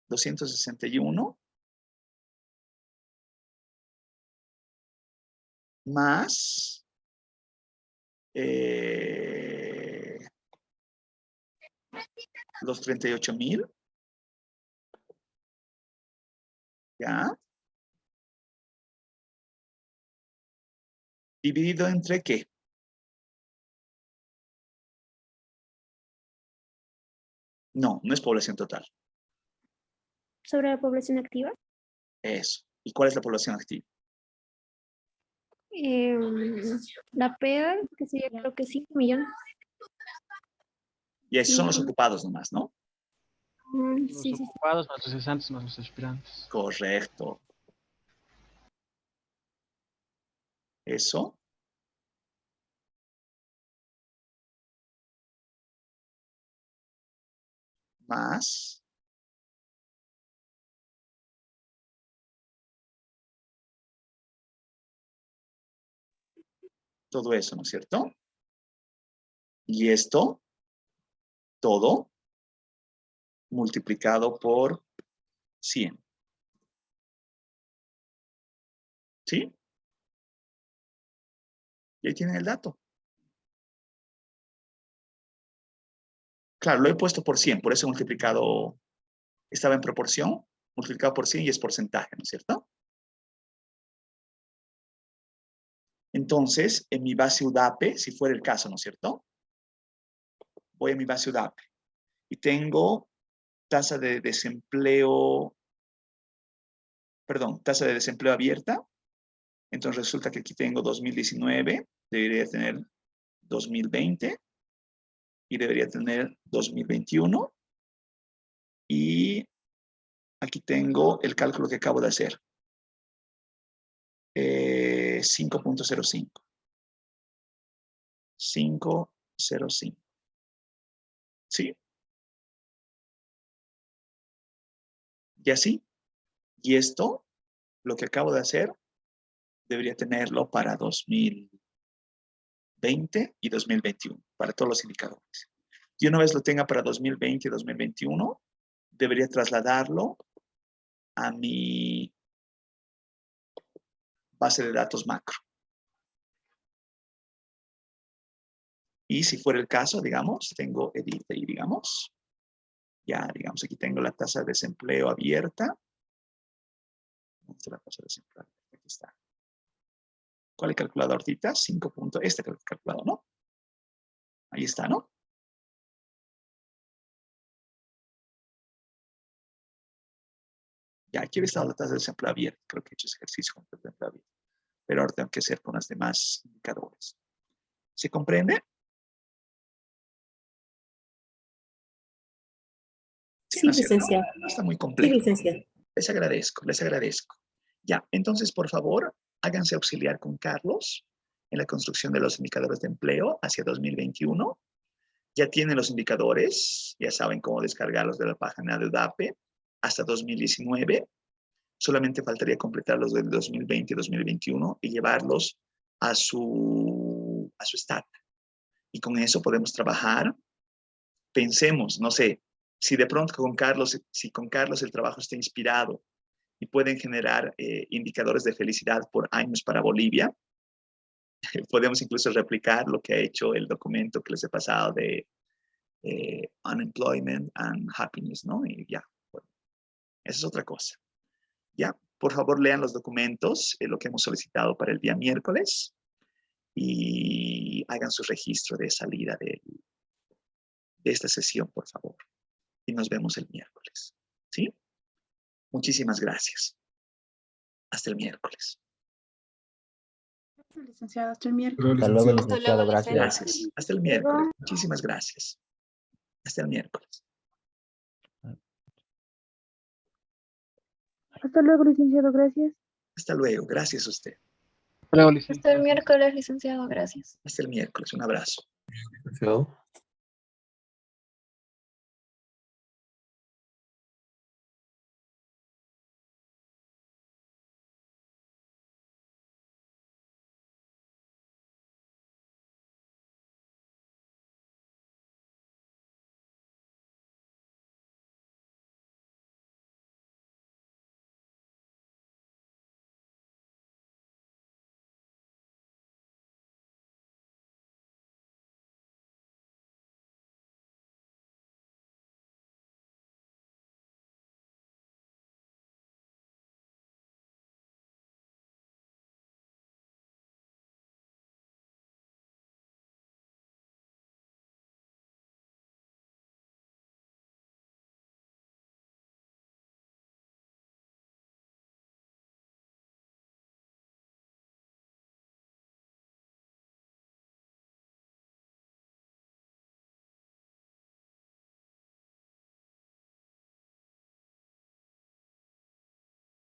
261 más los 38,000. ¿Ya? ¿Dividido entre qué? No, no es población total. Sobre la población activa. Eso. ¿Y cuál es la población activa? La PEA, que sería creo que 5 millones. Y esos son los Sí. ocupados nomás, ¿no? Los Sí, sí. ocupados más los cesantes más los aspirantes. Correcto. Eso. Más. Todo eso, ¿no es cierto? Y esto, todo, multiplicado por 100. ¿Sí? Y ahí tienen el dato. Claro, lo he puesto por 100, por eso he multiplicado, estaba en proporción, multiplicado por 100 y es porcentaje, ¿no es cierto? Entonces, en mi base UDAPE, si fuera el caso, ¿no es cierto? Voy a mi base UDAPE y tengo tasa de desempleo, perdón, tasa de desempleo abierta. Entonces resulta que aquí tengo 2019, debería tener 2020 y debería tener 2021. Y aquí tengo el cálculo que acabo de hacer. 5.05. 5.05. ¿Sí? Y así. Y esto, lo que acabo de hacer, debería tenerlo para 2020 y 2021, para todos los indicadores. Y una vez lo tenga para 2020 y 2021, debería trasladarlo a mi base de datos macro. Y si fuera el caso, digamos, tengo edit ahí, digamos. Ya, digamos, aquí tengo la tasa de desempleo abierta. ¿Dónde está la tasa de desempleo abierta? Aquí está. ¿Cuál he calculado ahorita? 5 puntos. Este que he calculado, ¿no? Ahí está, ¿no? Ya, aquí he estado la tasa de desempleo abierta. Creo que he hecho ese ejercicio con el desempleo abierto. Pero ahora tengo que hacer con los demás indicadores. ¿Se comprende? Sí, ¿no es cierto? licenciado. No está muy Sí, complejo. licenciado. Les agradezco, les agradezco. Ya, entonces, por favor, háganse auxiliar con Carlos en la construcción de los indicadores de empleo hacia 2021. Ya tienen los indicadores, ya saben cómo descargarlos de la página de UDAPE hasta 2019. Solamente faltaría completar los del 2020 y 2021 y llevarlos a su stat. Y con eso podemos trabajar. Pensemos, no sé, si de pronto con Carlos el trabajo está inspirado y pueden generar indicadores de felicidad por años para Bolivia, podemos incluso replicar lo que ha hecho el documento que les he pasado de Unemployment and Happiness, ¿no? Y ya, bueno, esa es otra cosa. Ya, por favor lean los documentos, lo que hemos solicitado para el día miércoles y hagan su registro de salida de esta sesión, por favor. Y nos vemos el miércoles. ¿Sí? Muchísimas gracias. Hasta el miércoles. Licenciado, hasta el miércoles. Hasta luego, licenciado. Gracias. Gracias. Hasta el miércoles. Muchísimas gracias. Hasta el miércoles. Hasta luego, licenciado. Gracias. Hasta luego. Gracias a usted. Hasta luego, licenciado. Hasta el miércoles, licenciado. Gracias. Hasta el miércoles. Un abrazo. Licenciado.